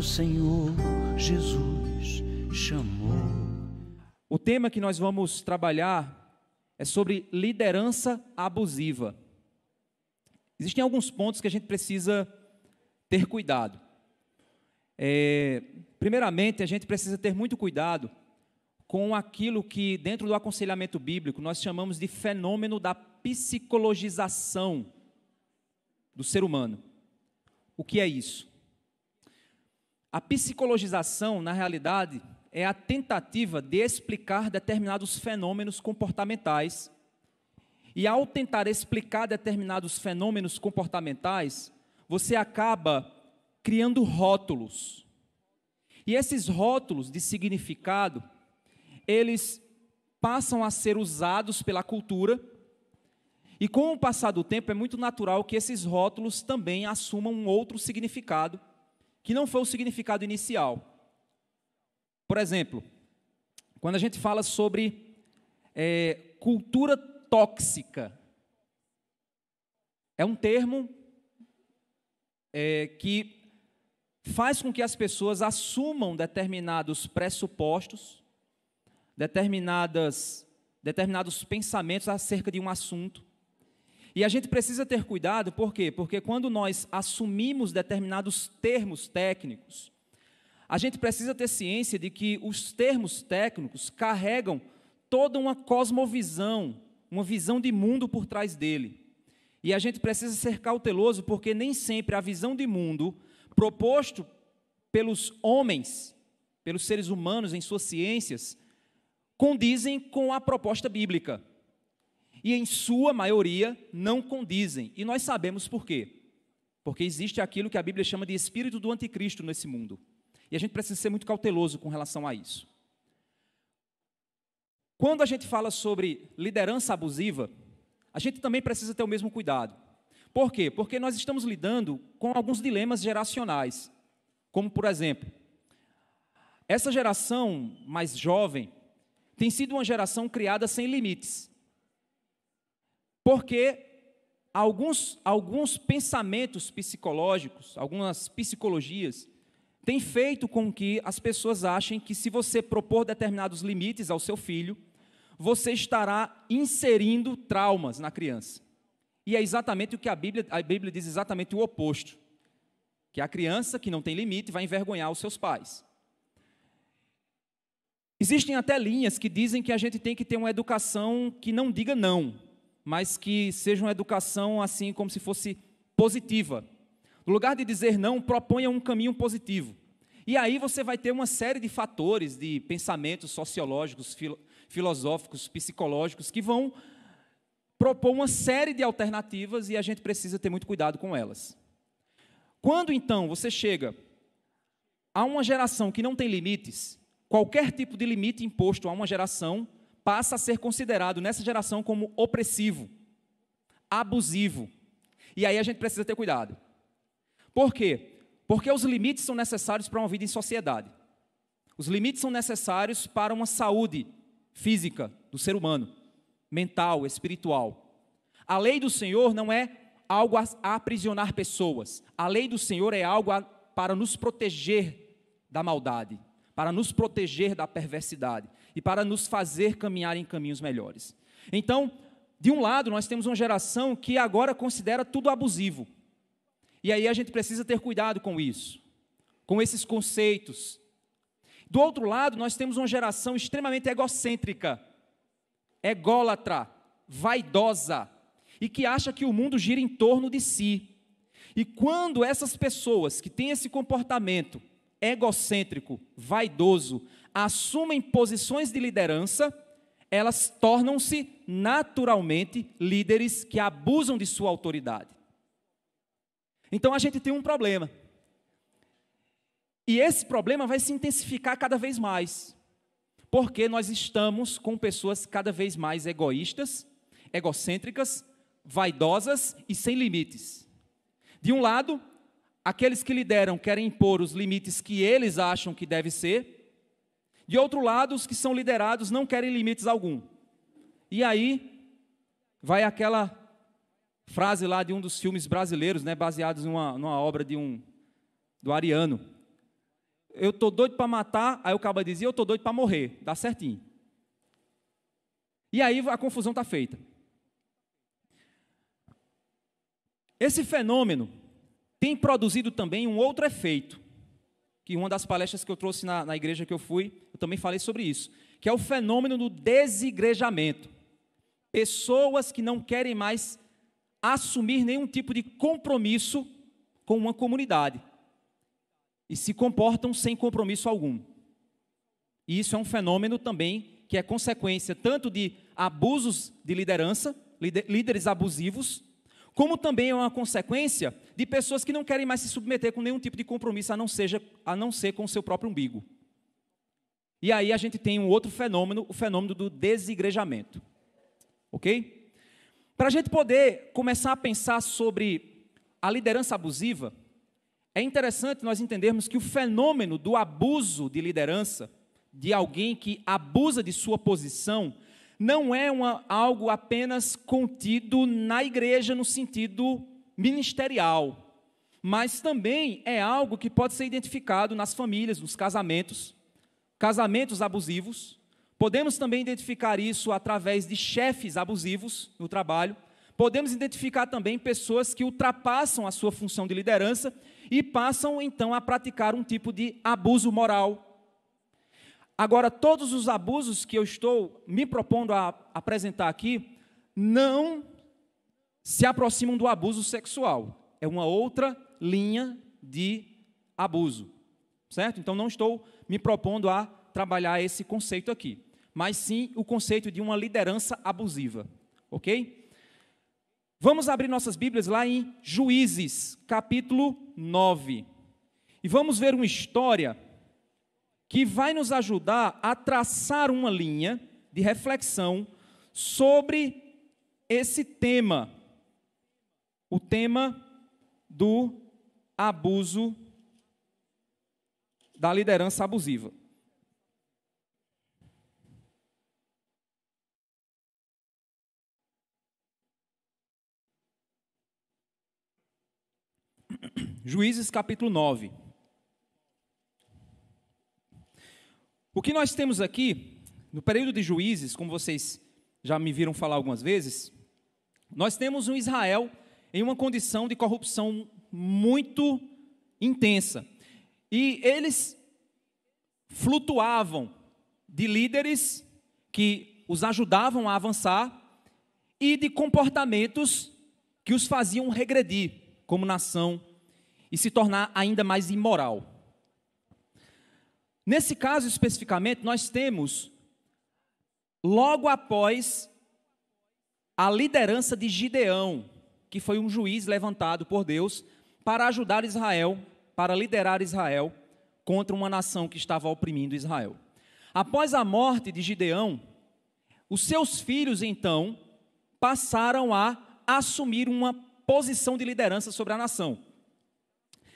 o Senhor Jesus chamou. O tema que nós vamos trabalhar é sobre liderança abusiva. Existem alguns pontos que a gente precisa ter cuidado. Primeiramente, a gente precisa ter muito cuidado com aquilo que, dentro do aconselhamento bíblico, nós chamamos de fenômeno da psicologização do ser humano. O que é isso? A psicologização, na realidade, é a tentativa de explicar determinados fenômenos comportamentais. E ao tentar explicar determinados fenômenos comportamentais, você acaba criando rótulos. E esses rótulos de significado, eles passam a ser usados pela cultura, e com o passar do tempo é muito natural que esses rótulos também assumam um outro significado, que não foi o significado inicial. Por exemplo, quando a gente fala sobre cultura tóxica, é um termo que faz com que as pessoas assumam determinados pressupostos, determinados pensamentos acerca de um assunto. E a gente precisa ter cuidado, por quê? Porque quando nós assumimos determinados termos técnicos, a gente precisa ter ciência de que os termos técnicos carregam toda uma cosmovisão, uma visão de mundo por trás dele. E a gente precisa ser cauteloso, porque nem sempre a visão de mundo proposto pelos homens, pelos seres humanos em suas ciências, condizem com a proposta bíblica. E em sua maioria não condizem. E nós sabemos por quê. Porque existe aquilo que a Bíblia chama de espírito do anticristo nesse mundo. E a gente precisa ser muito cauteloso com relação a isso. Quando a gente fala sobre liderança abusiva, a gente também precisa ter o mesmo cuidado. Por quê? Porque nós estamos lidando com alguns dilemas geracionais. Como, por exemplo, essa geração mais jovem tem sido uma geração criada sem limites. Porque alguns pensamentos psicológicos, algumas psicologias, têm feito com que as pessoas achem que se você propor determinados limites ao seu filho, você estará inserindo traumas na criança. E é exatamente o que a Bíblia diz, exatamente o oposto. Que a criança que não tem limite vai envergonhar os seus pais. Existem até linhas que dizem que a gente tem que ter uma educação que não diga não, mas que seja uma educação assim como se fosse positiva. No lugar de dizer não, proponha um caminho positivo. E aí você vai ter uma série de fatores, de pensamentos sociológicos, filosóficos, psicológicos, que vão propor uma série de alternativas e a gente precisa ter muito cuidado com elas. Quando então você chega a uma geração que não tem limites, qualquer tipo de limite imposto a uma geração passa a ser considerado nessa geração como opressivo, abusivo. E aí a gente precisa ter cuidado. Por quê? Porque os limites são necessários para uma vida em sociedade. Os limites são necessários para uma saúde física do ser humano, mental, espiritual. A lei do Senhor não é algo a aprisionar pessoas. A lei do Senhor é algo para nos proteger da maldade, para nos proteger da perversidade e para nos fazer caminhar em caminhos melhores. Então, de um lado, nós temos uma geração que agora considera tudo abusivo. E aí a gente precisa ter cuidado com isso, com esses conceitos. Do outro lado, nós temos uma geração extremamente egocêntrica, ególatra, vaidosa, e que acha que o mundo gira em torno de si. E quando essas pessoas que têm esse comportamento egocêntrico, vaidoso, assumem posições de liderança, elas tornam-se naturalmente líderes que abusam de sua autoridade. Então a gente tem um problema. E esse problema vai se intensificar cada vez mais. Porque nós estamos com pessoas cada vez mais egoístas, egocêntricas, vaidosas e sem limites. De um lado, aqueles que lideram querem impor os limites que eles acham que deve ser. De outro lado, os que são liderados não querem limites algum. E aí, vai aquela frase lá de um dos filmes brasileiros, baseados numa obra do Ariano, eu estou doido para matar, aí o caba dizia, eu estou doido para morrer, dá certinho. E aí a confusão está feita. Esse fenômeno tem produzido também um outro efeito, que uma das palestras que eu trouxe na igreja que eu fui, eu também falei sobre isso, que é o fenômeno do desigrejamento. Pessoas que não querem mais assumir nenhum tipo de compromisso com uma comunidade e se comportam sem compromisso algum. E isso é um fenômeno também que é consequência tanto de abusos de liderança, líderes abusivos, como também é uma consequência de pessoas que não querem mais se submeter com nenhum tipo de compromisso, a não ser com o seu próprio umbigo. E aí a gente tem um outro fenômeno, o fenômeno do desigrejamento. Ok? Para a gente poder começar a pensar sobre a liderança abusiva, é interessante nós entendermos que o fenômeno do abuso de liderança, de alguém que abusa de sua posição, não é algo apenas contido na igreja no sentido ministerial, mas também é algo que pode ser identificado nas famílias, nos casamentos abusivos. Podemos também identificar isso através de chefes abusivos no trabalho. Podemos identificar também pessoas que ultrapassam a sua função de liderança e passam então a praticar um tipo de abuso moral. Agora, todos os abusos que eu estou me propondo a apresentar aqui não se aproximam do abuso sexual. É uma outra linha de abuso, certo? Então, não estou me propondo a trabalhar esse conceito aqui, mas sim o conceito de uma liderança abusiva, ok? Vamos abrir nossas Bíblias lá em Juízes, capítulo 9. E vamos ver uma história que vai nos ajudar a traçar uma linha de reflexão sobre esse tema, o tema do abuso, da liderança abusiva. Juízes capítulo 9. O que nós temos aqui, no período de Juízes, como vocês já me viram falar algumas vezes, nós temos um Israel em uma condição de corrupção muito intensa. E eles flutuavam de líderes que os ajudavam a avançar e de comportamentos que os faziam regredir como nação e se tornar ainda mais imoral. Nesse caso especificamente, nós temos, logo após a liderança de Gideão, que foi um juiz levantado por Deus para ajudar Israel, para liderar Israel contra uma nação que estava oprimindo Israel. Após a morte de Gideão, os seus filhos, então, passaram a assumir uma posição de liderança sobre a nação.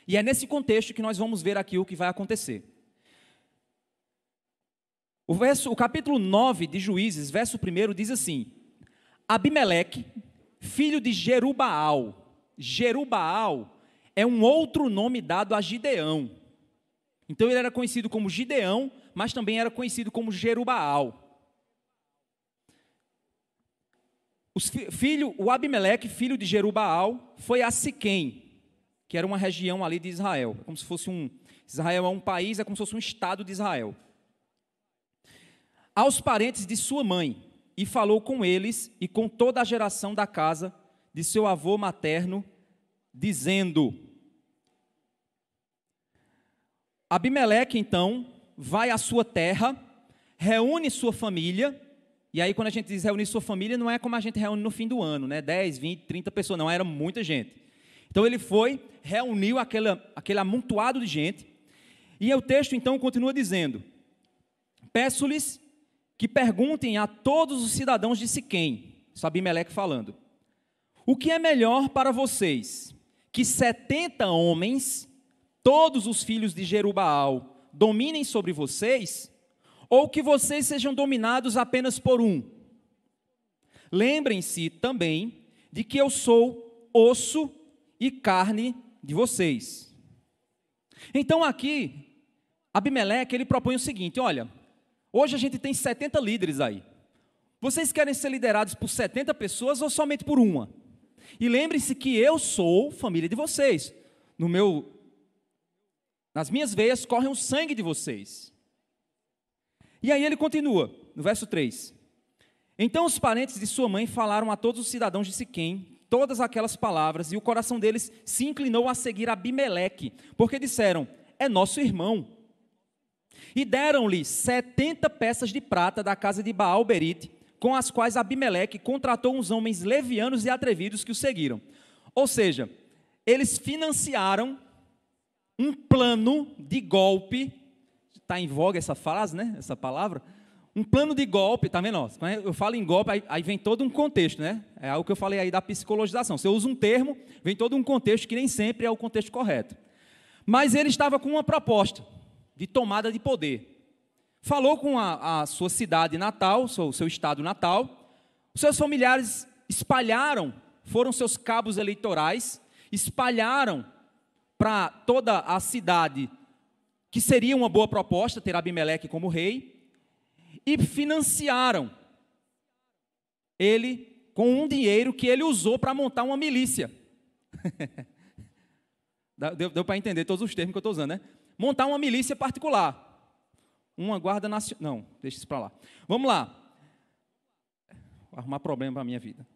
E é nesse contexto que nós vamos ver aqui o que vai acontecer. O capítulo 9 de Juízes, verso 1, diz assim: Abimeleque, filho de Jerubaal. Jerubaal é um outro nome dado a Gideão. Então ele era conhecido como Gideão, mas também era conhecido como Jerubaal. O Abimeleque, filho de Jerubaal, foi a Siquém, que era uma região ali de Israel. Como se fosse Israel é um país, é como se fosse um estado de Israel. Aos parentes de sua mãe, e falou com eles e com toda a geração da casa de seu avô materno, dizendo: Abimeleque, então, vai à sua terra, reúne sua família, e aí quando a gente diz reunir sua família, não é como a gente reúne no fim do ano, né? 10, 20, 30 pessoas, não, era muita gente. Então ele foi, reuniu aquele amontoado de gente, e o texto então continua dizendo: peço-lhes que perguntem a todos os cidadãos de Siquém, isso Abimeleque falando, o que é melhor para vocês, que 70 homens, todos os filhos de Jerubaal, dominem sobre vocês, ou que vocês sejam dominados apenas por um? Lembrem-se também de que eu sou osso e carne de vocês. Então aqui, Abimeleque, ele propõe o seguinte: olha, hoje a gente tem 70 líderes aí. Vocês querem ser liderados por 70 pessoas ou somente por uma? E lembrem-se que eu sou família de vocês. Nas minhas veias corre o sangue de vocês. E aí ele continua, no verso 3. Então os parentes de sua mãe falaram a todos os cidadãos de Siquém todas aquelas palavras, e o coração deles se inclinou a seguir Abimeleque, porque disseram: é nosso irmão. E deram-lhe 70 peças de prata da casa de Baal-Berite, com as quais Abimeleque contratou uns homens levianos e atrevidos que o seguiram. Ou seja, eles financiaram um plano de golpe. Está em voga essa frase, né? Essa palavra. Um plano de golpe, tá vendo? Quando eu falo em golpe, aí vem todo um contexto, né? É algo que eu falei aí da psicologização. Se eu uso um termo, vem todo um contexto que nem sempre é o contexto correto. Mas ele estava com uma proposta de tomada de poder. Falou com a sua cidade natal, o seu estado natal. Os seus familiares foram seus cabos eleitorais, espalharam para toda a cidade que seria uma boa proposta ter Abimeleque como rei, e financiaram ele com um dinheiro que ele usou para montar uma milícia. Deu para entender todos os termos que eu estou usando, né? Montar uma milícia particular. Uma guarda nacional. Não, deixa isso para lá. Vamos lá. Vou arrumar problema para a minha vida.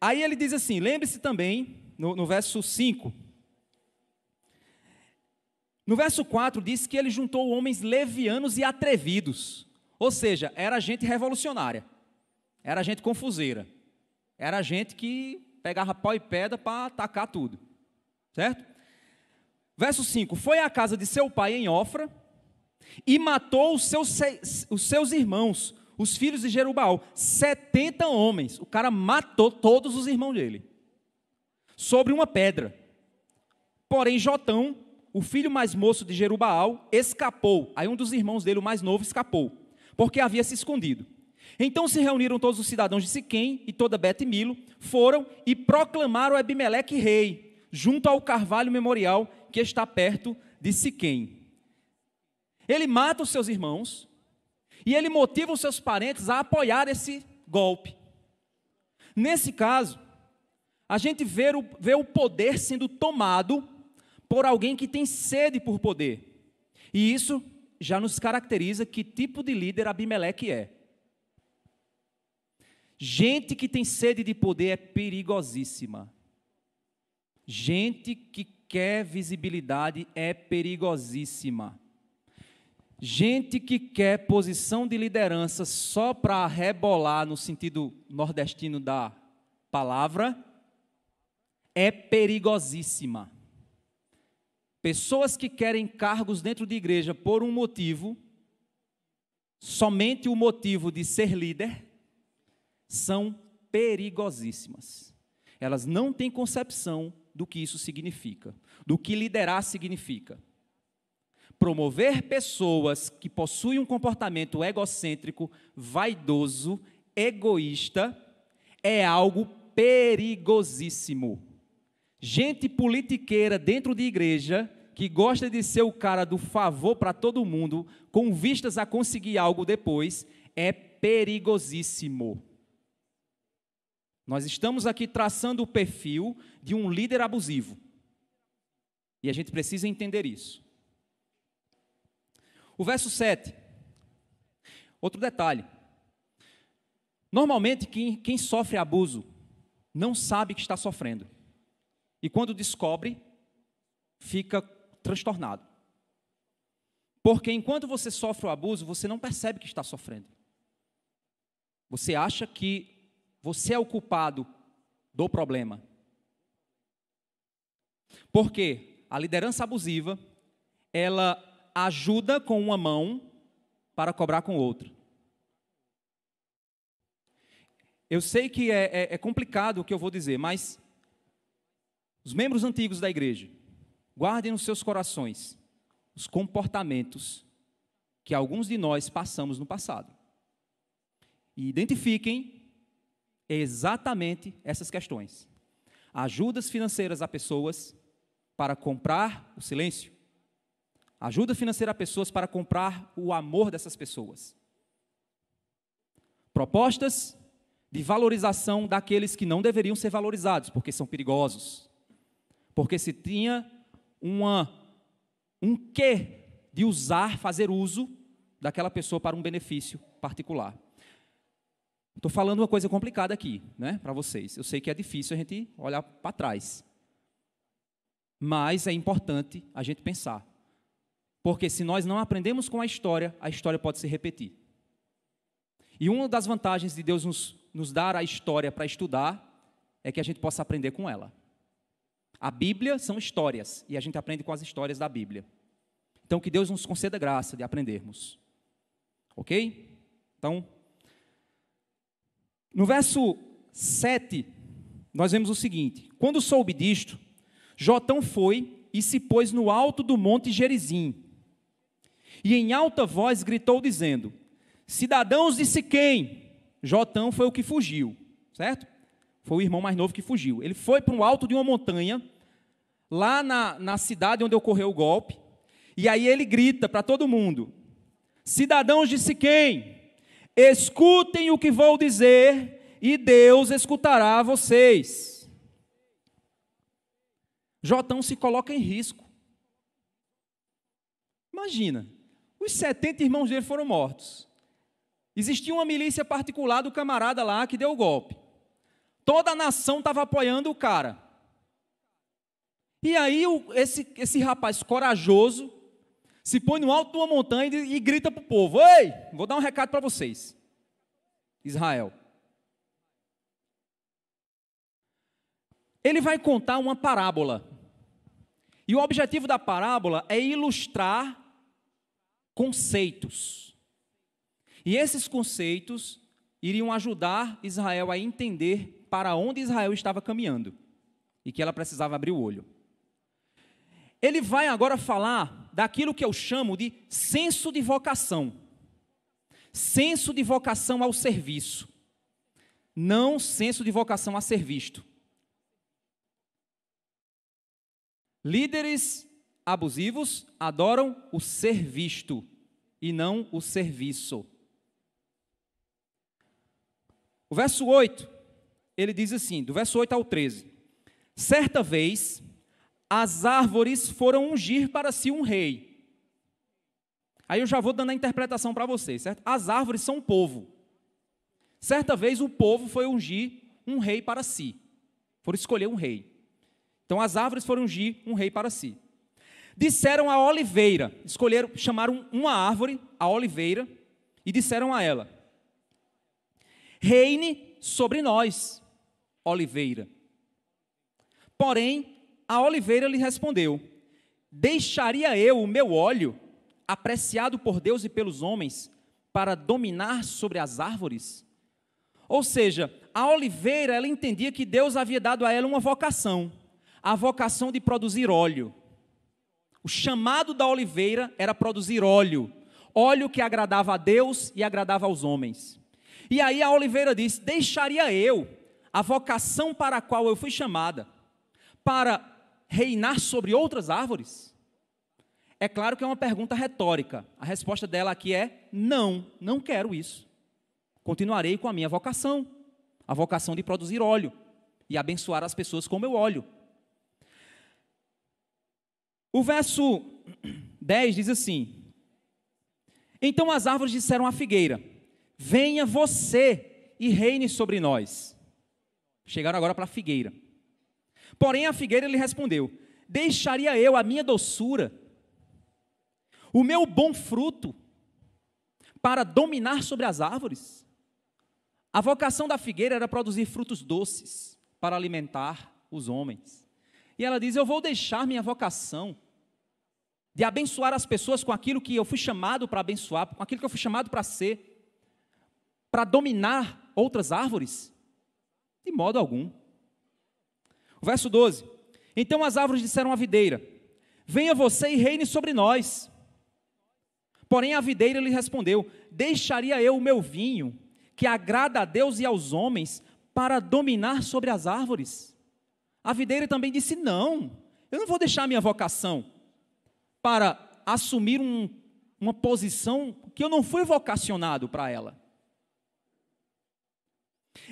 Aí ele diz assim, lembre-se também, no verso 5. No verso 4 diz que ele juntou homens levianos e atrevidos. Ou seja, era gente revolucionária. Era gente confuseira. Era gente que pegava pau e pedra para atacar tudo. Certo? Verso 5. Foi à casa de seu pai em Ofra e matou os seus irmãos, os filhos de Jerubaal. 70 homens. O cara matou todos os irmãos dele. Sobre uma pedra. Porém, Jotão, o filho mais moço de Jerubaal, escapou. Aí um dos irmãos dele, o mais novo, escapou, porque havia se escondido. Então se reuniram todos os cidadãos de Siquém e toda Bet-Milo, foram e proclamaram Abimeleque rei, junto ao carvalho memorial que está perto de Siquém. Ele mata os seus irmãos e ele motiva os seus parentes a apoiar esse golpe. Nesse caso, a gente vê o poder sendo tomado por alguém que tem sede por poder. E isso já nos caracteriza que tipo de líder Abimeleque é. Gente que tem sede de poder é perigosíssima. Gente que quer visibilidade é perigosíssima. Gente que quer posição de liderança só para rebolar no sentido nordestino da palavra é perigosíssima. Pessoas que querem cargos dentro de igreja por um motivo, somente o motivo de ser líder, são perigosíssimas. Elas não têm concepção do que isso significa, do que liderar significa. Promover pessoas que possuem um comportamento egocêntrico, vaidoso, egoísta, é algo perigosíssimo. Gente politiqueira dentro de igreja, que gosta de ser o cara do favor para todo mundo, com vistas a conseguir algo depois, é perigosíssimo. Nós estamos aqui traçando o perfil de um líder abusivo. E a gente precisa entender isso. O verso 7. Outro detalhe. Normalmente, quem sofre abuso não sabe que está sofrendo. E quando descobre, fica transtornado. Porque enquanto você sofre o abuso, você não percebe que está sofrendo. Você acha que você é o culpado do problema. Porque a liderança abusiva, ela ajuda com uma mão para cobrar com outra. Eu sei que é complicado o que eu vou dizer, mas os membros antigos da igreja, guardem nos seus corações os comportamentos que alguns de nós passamos no passado. E identifiquem exatamente essas questões. Ajudas financeiras a pessoas para comprar o silêncio, Ajuda financeira a pessoas para comprar o amor dessas pessoas. Propostas de valorização daqueles que não deveriam ser valorizados, porque são perigosos. Porque se tinha um quê de fazer uso daquela pessoa para um benefício particular. Estou falando uma coisa complicada aqui, né, para vocês. Eu sei que é difícil a gente olhar para trás. Mas é importante a gente pensar. Porque se nós não aprendemos com a história pode se repetir. E uma das vantagens de Deus nos dar a história para estudar é que a gente possa aprender com ela. A Bíblia são histórias, e a gente aprende com as histórias da Bíblia. Então, que Deus nos conceda graça de aprendermos. Ok? Então, no verso 7, nós vemos o seguinte: quando soube disto, Jotão foi e se pôs no alto do monte Gerizim, e em alta voz gritou dizendo: cidadãos de Siquém. Jotão foi o que fugiu, certo? Foi o irmão mais novo que fugiu. Ele foi para o alto de uma montanha, lá na cidade onde ocorreu o golpe, e aí ele grita para todo mundo: cidadãos de Siquém, escutem o que vou dizer, e Deus escutará vocês. Jotão se coloca em risco. Imagina, os 70 irmãos dele foram mortos. Existia uma milícia particular do camarada lá que deu o golpe. Toda a nação estava apoiando o cara. E aí esse rapaz corajoso se põe no alto de uma montanha e grita para o povo: ei, vou dar um recado para vocês, Israel. Ele vai contar uma parábola. E o objetivo da parábola é ilustrar conceitos. E esses conceitos iriam ajudar Israel a entender para onde Israel estava caminhando e que ela precisava abrir o olho. Ele vai agora falar daquilo que eu chamo de senso de vocação. Senso de vocação ao serviço. Não senso de vocação a ser visto. Líderes abusivos adoram o ser visto e não o serviço. O verso 8, ele diz assim, do verso 8 ao 13: certa vez, as árvores foram ungir para si um rei. Aí eu já vou dando a interpretação para vocês, certo? As árvores são o povo. Certa vez o povo foi ungir um rei para si. Foram escolher um rei. Então as árvores foram ungir um rei para si. Disseram à oliveira, chamaram uma árvore, a oliveira, e disseram a ela: reine sobre nós, oliveira. Porém, a oliveira lhe respondeu: deixaria eu o meu óleo, apreciado por Deus e pelos homens, para dominar sobre as árvores? Ou seja, a oliveira, ela entendia que Deus havia dado a ela uma vocação, a vocação de produzir óleo. O chamado da oliveira era produzir óleo, óleo que agradava a Deus e agradava aos homens. E aí a oliveira disse: deixaria eu a vocação para a qual eu fui chamada, para reinar sobre outras árvores? É claro que é uma pergunta retórica. A resposta dela aqui é: não, não quero isso. Continuarei com a minha vocação, a vocação de produzir óleo e abençoar as pessoas com meu óleo. O verso 10 diz assim: então as árvores disseram à figueira: venha você e reine sobre nós. Chegaram agora para a figueira. Porém a figueira lhe respondeu: deixaria eu a minha doçura, o meu bom fruto, para dominar sobre as árvores? A vocação da figueira era produzir frutos doces para alimentar os homens. E ela diz: eu vou deixar minha vocação de abençoar as pessoas com aquilo que eu fui chamado para abençoar, com aquilo que eu fui chamado para ser, para dominar outras árvores? De modo algum. O verso 12: então as árvores disseram à videira: venha você e reine sobre nós. Porém a videira lhe respondeu: deixaria eu o meu vinho, que agrada a Deus e aos homens, para dominar sobre as árvores? A videira também disse: não, eu não vou deixar a minha vocação para assumir uma posição que eu não fui vocacionado para ela.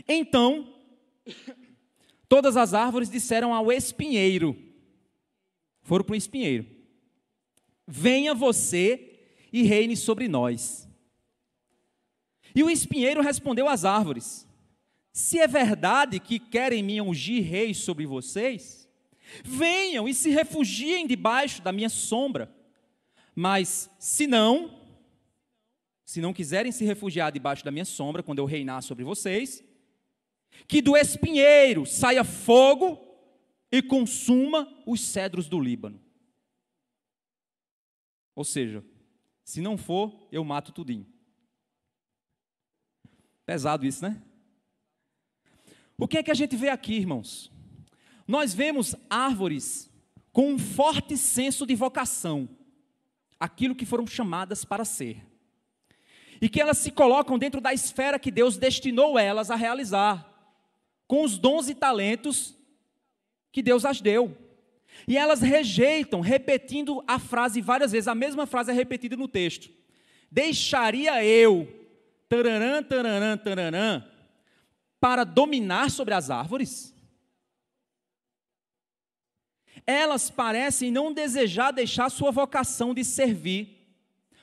Então, todas as árvores disseram ao espinheiro, foram para o espinheiro: venha você e reine sobre nós. E o espinheiro respondeu às árvores: se é verdade que querem me ungir rei sobre vocês, venham e se refugiem debaixo da minha sombra. Mas se não quiserem se refugiar debaixo da minha sombra, quando eu reinar sobre vocês, que do espinheiro saia fogo e consuma os cedros do Líbano. Ou seja, se não for, eu mato tudinho. Pesado isso, né? O que é que a gente vê aqui, irmãos? Nós vemos árvores com um forte senso de vocação, aquilo que foram chamadas para ser, e que elas se colocam dentro da esfera que Deus destinou elas a realizar, com os dons e talentos que Deus as deu. E elas rejeitam, repetindo a frase várias vezes, a mesma frase é repetida no texto: deixaria eu, tararã, tararã, tararã, para dominar sobre as árvores? Elas parecem não desejar deixar sua vocação de servir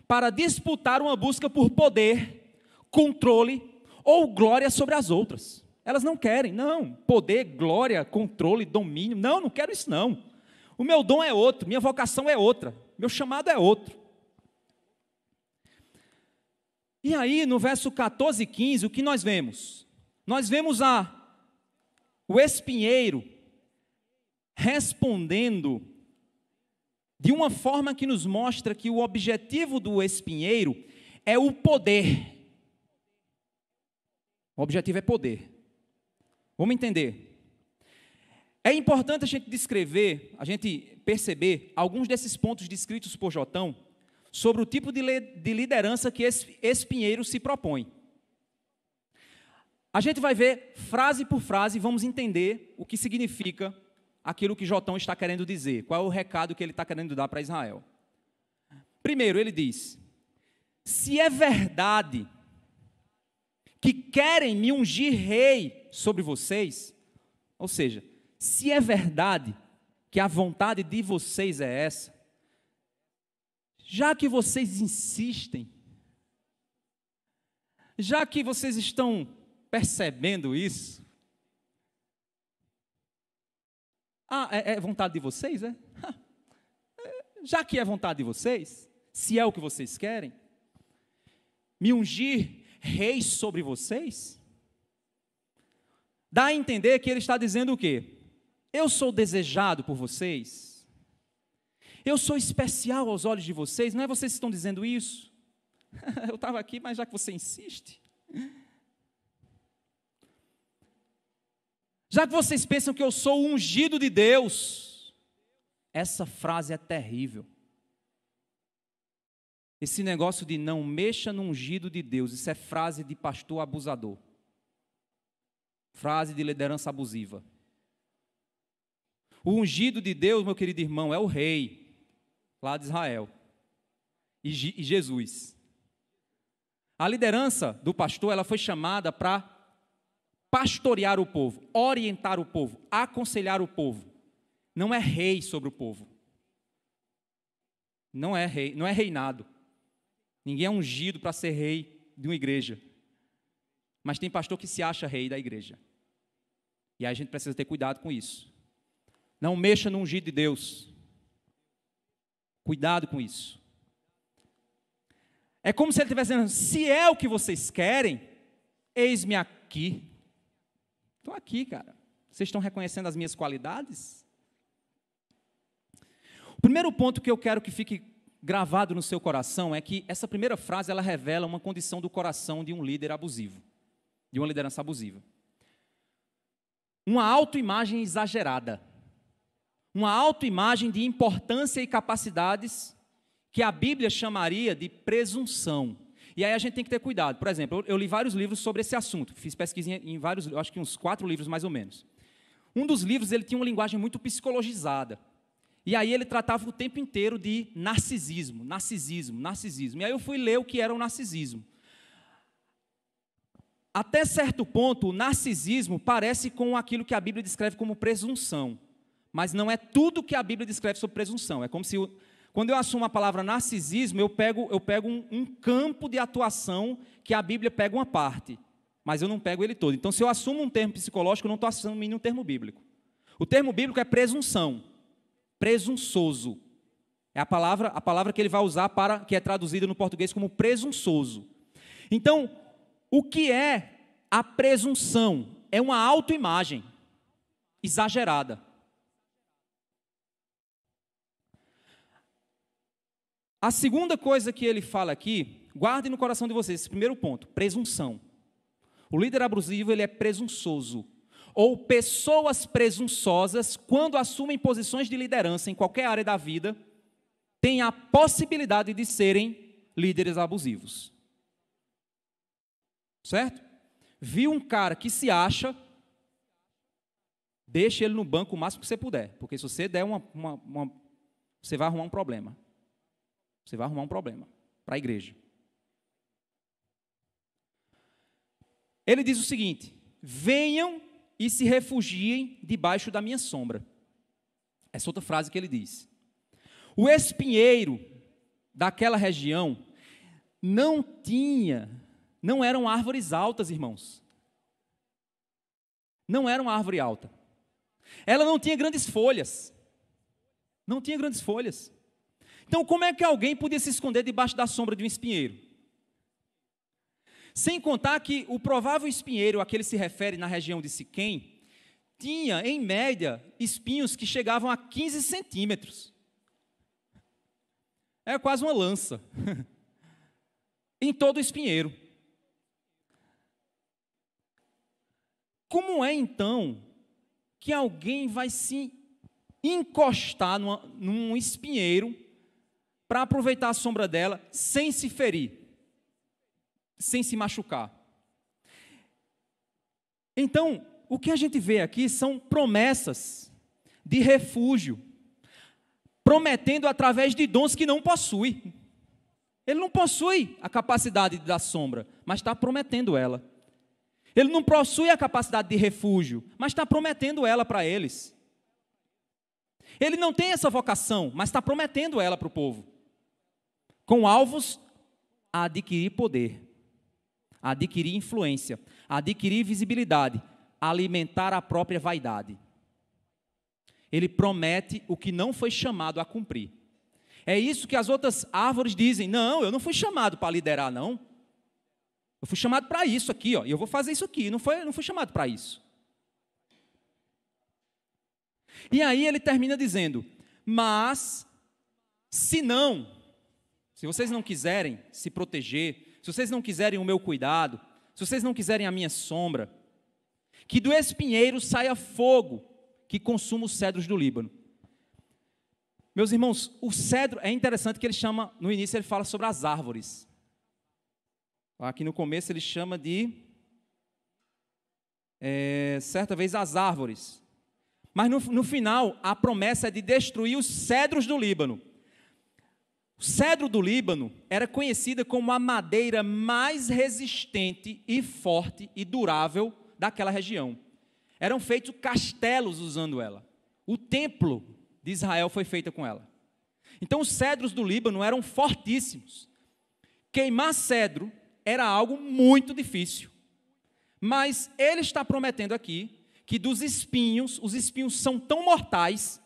para disputar uma busca por poder, controle ou glória sobre as outras. Elas não querem, não, poder, glória, controle, domínio, não quero isso não. O meu dom é outro, minha vocação é outra, meu chamado é outro. E aí, no verso 14 e 15, o que nós vemos? Nós vemos o espinheiro respondendo de uma forma que nos mostra que o objetivo do espinheiro é o poder. O objetivo é poder. Vamos entender. É importante a gente descrever, a gente perceber alguns desses pontos descritos por Jotão sobre o tipo de liderança que esse espinheiro se propõe. A gente vai ver frase por frase e vamos entender o que significa aquilo que Jotão está querendo dizer, qual é o recado que ele está querendo dar para Israel. Primeiro, ele diz: se é verdade que querem me ungir rei sobre vocês, ou seja, se é verdade que a vontade de vocês é essa, já que vocês insistem, já que vocês estão percebendo isso, é vontade de vocês, é? Já que é vontade de vocês, se é o que vocês querem, me ungir rei sobre vocês, dá a entender que ele está dizendo o quê? Eu sou desejado por vocês, eu sou especial aos olhos de vocês, não é vocês que estão dizendo isso? Eu estava aqui, mas já que você insiste, já que vocês pensam que eu sou o ungido de Deus, essa frase é terrível. Esse negócio de não mexa no ungido de Deus, isso é frase de pastor abusador. Frase de liderança abusiva. O ungido de Deus, meu querido irmão, é o rei, lá de Israel. E Jesus. A liderança do pastor, ela foi chamada para pastorear o povo, orientar o povo, aconselhar o povo. Não é rei sobre o povo. Não é rei, não é reinado. Ninguém é ungido para ser rei de uma igreja. Mas tem pastor que se acha rei da igreja. E aí a gente precisa ter cuidado com isso. Não mexa no ungido de Deus. Cuidado com isso. É como se ele estivesse dizendo: se é o que vocês querem, eis-me aqui. Estou aqui, cara. Vocês estão reconhecendo as minhas qualidades? O primeiro ponto que eu quero que fique gravado no seu coração é que essa primeira frase, ela revela uma condição do coração de um líder abusivo, de uma liderança abusiva. Uma autoimagem exagerada, uma autoimagem de importância e capacidades que a Bíblia chamaria de presunção. E aí a gente tem que ter cuidado. Por exemplo, eu li vários livros sobre esse assunto, fiz pesquisa em vários, acho que uns 4 livros mais ou menos. Um dos livros, ele tinha uma linguagem muito psicologizada. E aí ele tratava o tempo inteiro de narcisismo. E aí eu fui ler o que era o narcisismo. Até certo ponto, o narcisismo parece com aquilo que a Bíblia descreve como presunção. Mas não é tudo que a Bíblia descreve sobre presunção. É como se, quando eu assumo a palavra narcisismo, eu pego um campo de atuação que a Bíblia pega uma parte, mas eu não pego ele todo. Então, se eu assumo um termo psicológico, eu não estou assumindo um termo bíblico. O termo bíblico é presunção, presunçoso. É a palavra que ele vai usar que é traduzida no português como presunçoso. Então, o que é a presunção? É uma autoimagem exagerada. A segunda coisa que ele fala aqui, guardem no coração de vocês, esse primeiro ponto, presunção. O líder abusivo, ele é presunçoso. Ou pessoas presunçosas, quando assumem posições de liderança em qualquer área da vida, têm a possibilidade de serem líderes abusivos. Certo? Viu um cara que se acha, deixe ele no banco o máximo que você puder, porque se você der você vai arrumar um problema. Você vai arrumar um problema para a igreja. Ele diz o seguinte: venham e se refugiem debaixo da minha sombra. Essa outra frase que ele diz. O espinheiro daquela região não eram árvores altas, irmãos. Não era uma árvore alta. Ela não tinha grandes folhas. Não tinha grandes folhas. Então, como é que alguém podia se esconder debaixo da sombra de um espinheiro? Sem contar que o provável espinheiro a que ele se refere na região de Siquém, tinha, em média, espinhos que chegavam a 15 centímetros. É quase uma lança. Em todo o espinheiro. Como é, então, que alguém vai se encostar num espinheiro para aproveitar a sombra dela sem se ferir, sem se machucar? Então, o que a gente vê aqui são promessas de refúgio, prometendo através de dons que não possui. Ele não possui a capacidade da sombra, mas está prometendo ela. Ele não possui a capacidade de refúgio, mas está prometendo ela para eles. Ele não tem essa vocação, mas está prometendo ela para o povo. Com alvos a adquirir poder, a adquirir influência, a adquirir visibilidade, a alimentar a própria vaidade. Ele promete o que não foi chamado a cumprir. É isso que as outras árvores dizem: não, eu não fui chamado para liderar, não. Eu fui chamado para isso aqui, ó, e eu vou fazer isso aqui. Não fui chamado para isso. E aí ele termina dizendo: mas, se vocês não quiserem se proteger, se vocês não quiserem o meu cuidado, se vocês não quiserem a minha sombra, que do espinheiro saia fogo que consuma os cedros do Líbano. Meus irmãos, o cedro, é interessante que ele chama, no início ele fala sobre as árvores. Aqui no começo ele chama de, certa vez, as árvores. Mas no final, a promessa é de destruir os cedros do Líbano. O cedro do Líbano era conhecida como a madeira mais resistente e forte e durável daquela região. Eram feitos castelos usando ela. O templo de Israel foi feito com ela. Então os cedros do Líbano eram fortíssimos. Queimar cedro era algo muito difícil. Mas ele está prometendo aqui que dos espinhos, os espinhos são tão mortais,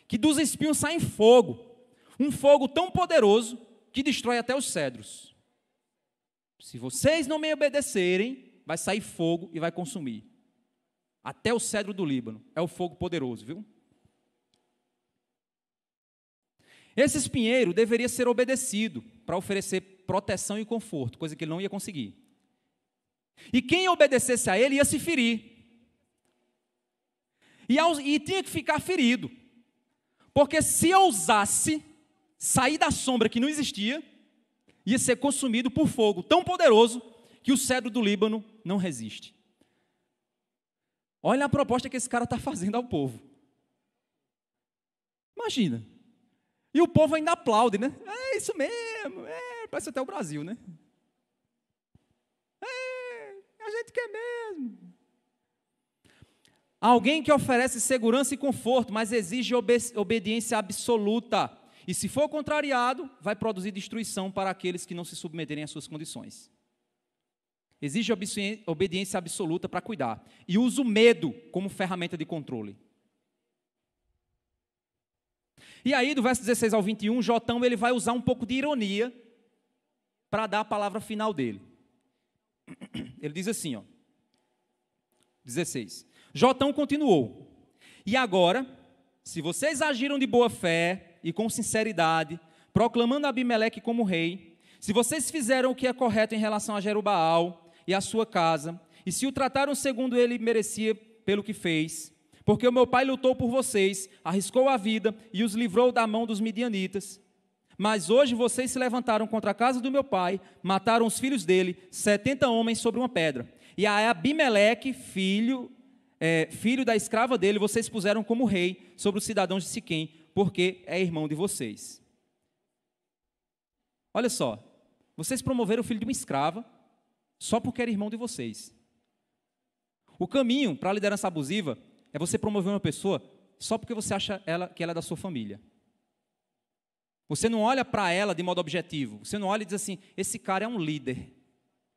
que dos espinhos sai fogo. Um fogo tão poderoso que destrói até os cedros. Se vocês não me obedecerem, vai sair fogo e vai consumir. Até o cedro do Líbano. É o fogo poderoso, viu? Esse espinheiro deveria ser obedecido para oferecer proteção e conforto, coisa que ele não ia conseguir. E quem obedecesse a ele ia se ferir. E tinha que ficar ferido. Porque se ousasse sair da sombra que não existia, ia ser consumido por fogo tão poderoso que o cedro do Líbano não resiste. Olha a proposta que esse cara está fazendo ao povo. Imagina. E o povo ainda aplaude, né? É isso mesmo, parece até o Brasil, né? A gente quer mesmo. Alguém que oferece segurança e conforto, mas exige obediência absoluta. E se for contrariado, vai produzir destruição para aqueles que não se submeterem às suas condições. Exige obediência absoluta para cuidar. E usa o medo como ferramenta de controle. E aí, do verso 16 ao 21, Jotão ele vai usar um pouco de ironia para dar a palavra final dele. Ele diz assim, ó, 16. Jotão continuou. E agora, se vocês agiram de boa fé e com sinceridade, proclamando Abimeleque como rei, se vocês fizeram o que é correto em relação a Jerubaal e a sua casa, e se o trataram segundo ele merecia pelo que fez, porque o meu pai lutou por vocês, arriscou a vida e os livrou da mão dos midianitas. Mas hoje vocês se levantaram contra a casa do meu pai, mataram os filhos dele, 70 homens sobre uma pedra. E a Abimeleque, filho da escrava dele, vocês puseram como rei sobre os cidadãos de Siquém, porque é irmão de vocês. Olha só, vocês promoveram o filho de uma escrava, só porque era irmão de vocês. O caminho para a liderança abusiva é você promover uma pessoa só porque você acha que ela é da sua família. Você não olha para ela de modo objetivo. Você não olha e diz assim, esse cara é um líder,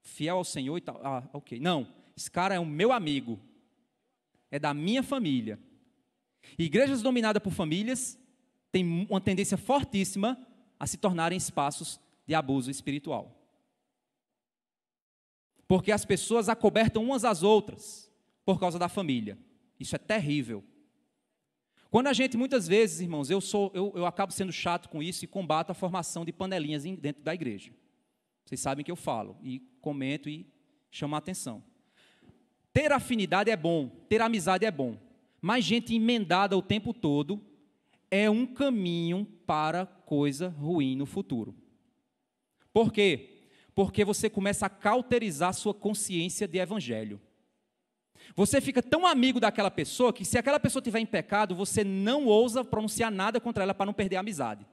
fiel ao Senhor e tal. Ah, ok. Não, esse cara é o meu amigo. É da minha família. E igrejas dominadas por famílias têm uma tendência fortíssima a se tornarem espaços de abuso espiritual. Porque as pessoas acobertam umas às outras por causa da família. Isso é terrível. Quando a gente, muitas vezes, irmãos, eu acabo sendo chato com isso e combato a formação de panelinhas dentro da igreja. Vocês sabem que eu falo e comento e chamo a atenção. Ter afinidade é bom, ter amizade é bom, mas gente emendada o tempo todo é um caminho para coisa ruim no futuro. Por quê? Porque você começa a cauterizar sua consciência de evangelho. Você fica tão amigo daquela pessoa que se aquela pessoa estiver em pecado, você não ousa pronunciar nada contra ela para não perder a amizade.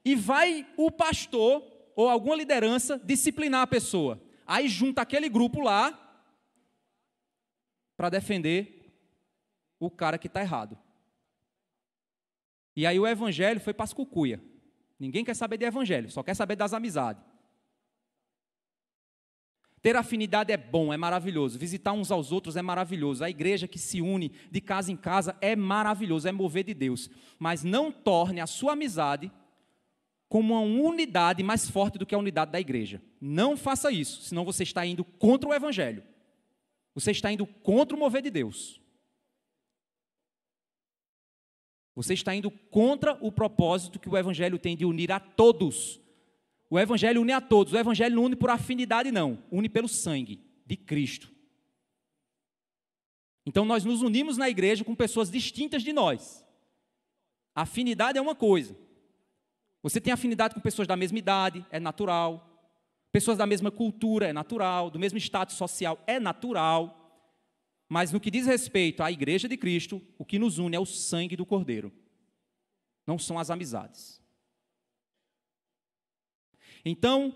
E vai o pastor ou alguma liderança disciplinar a pessoa. Aí junta aquele grupo lá para defender o cara que está errado. E aí o evangelho foi para as cucuia. Ninguém quer saber de evangelho, só quer saber das amizades. Ter afinidade é bom, é maravilhoso. Visitar uns aos outros é maravilhoso. A igreja que se une de casa em casa é maravilhoso, é mover de Deus. Mas não torne a sua amizade como uma unidade mais forte do que a unidade da igreja. Não faça isso, senão você está indo contra o evangelho. Você está indo contra o mover de Deus. Você está indo contra o propósito que o evangelho tem de unir a todos. O evangelho une a todos. O evangelho não une por afinidade, não. Une pelo sangue de Cristo. Então, nós nos unimos na igreja com pessoas distintas de nós. A afinidade é uma coisa. Você tem afinidade com pessoas da mesma idade, é natural. Pessoas da mesma cultura, é natural. Do mesmo status social, é natural. Mas no que diz respeito à igreja de Cristo, o que nos une é o sangue do Cordeiro. Não são as amizades. Então,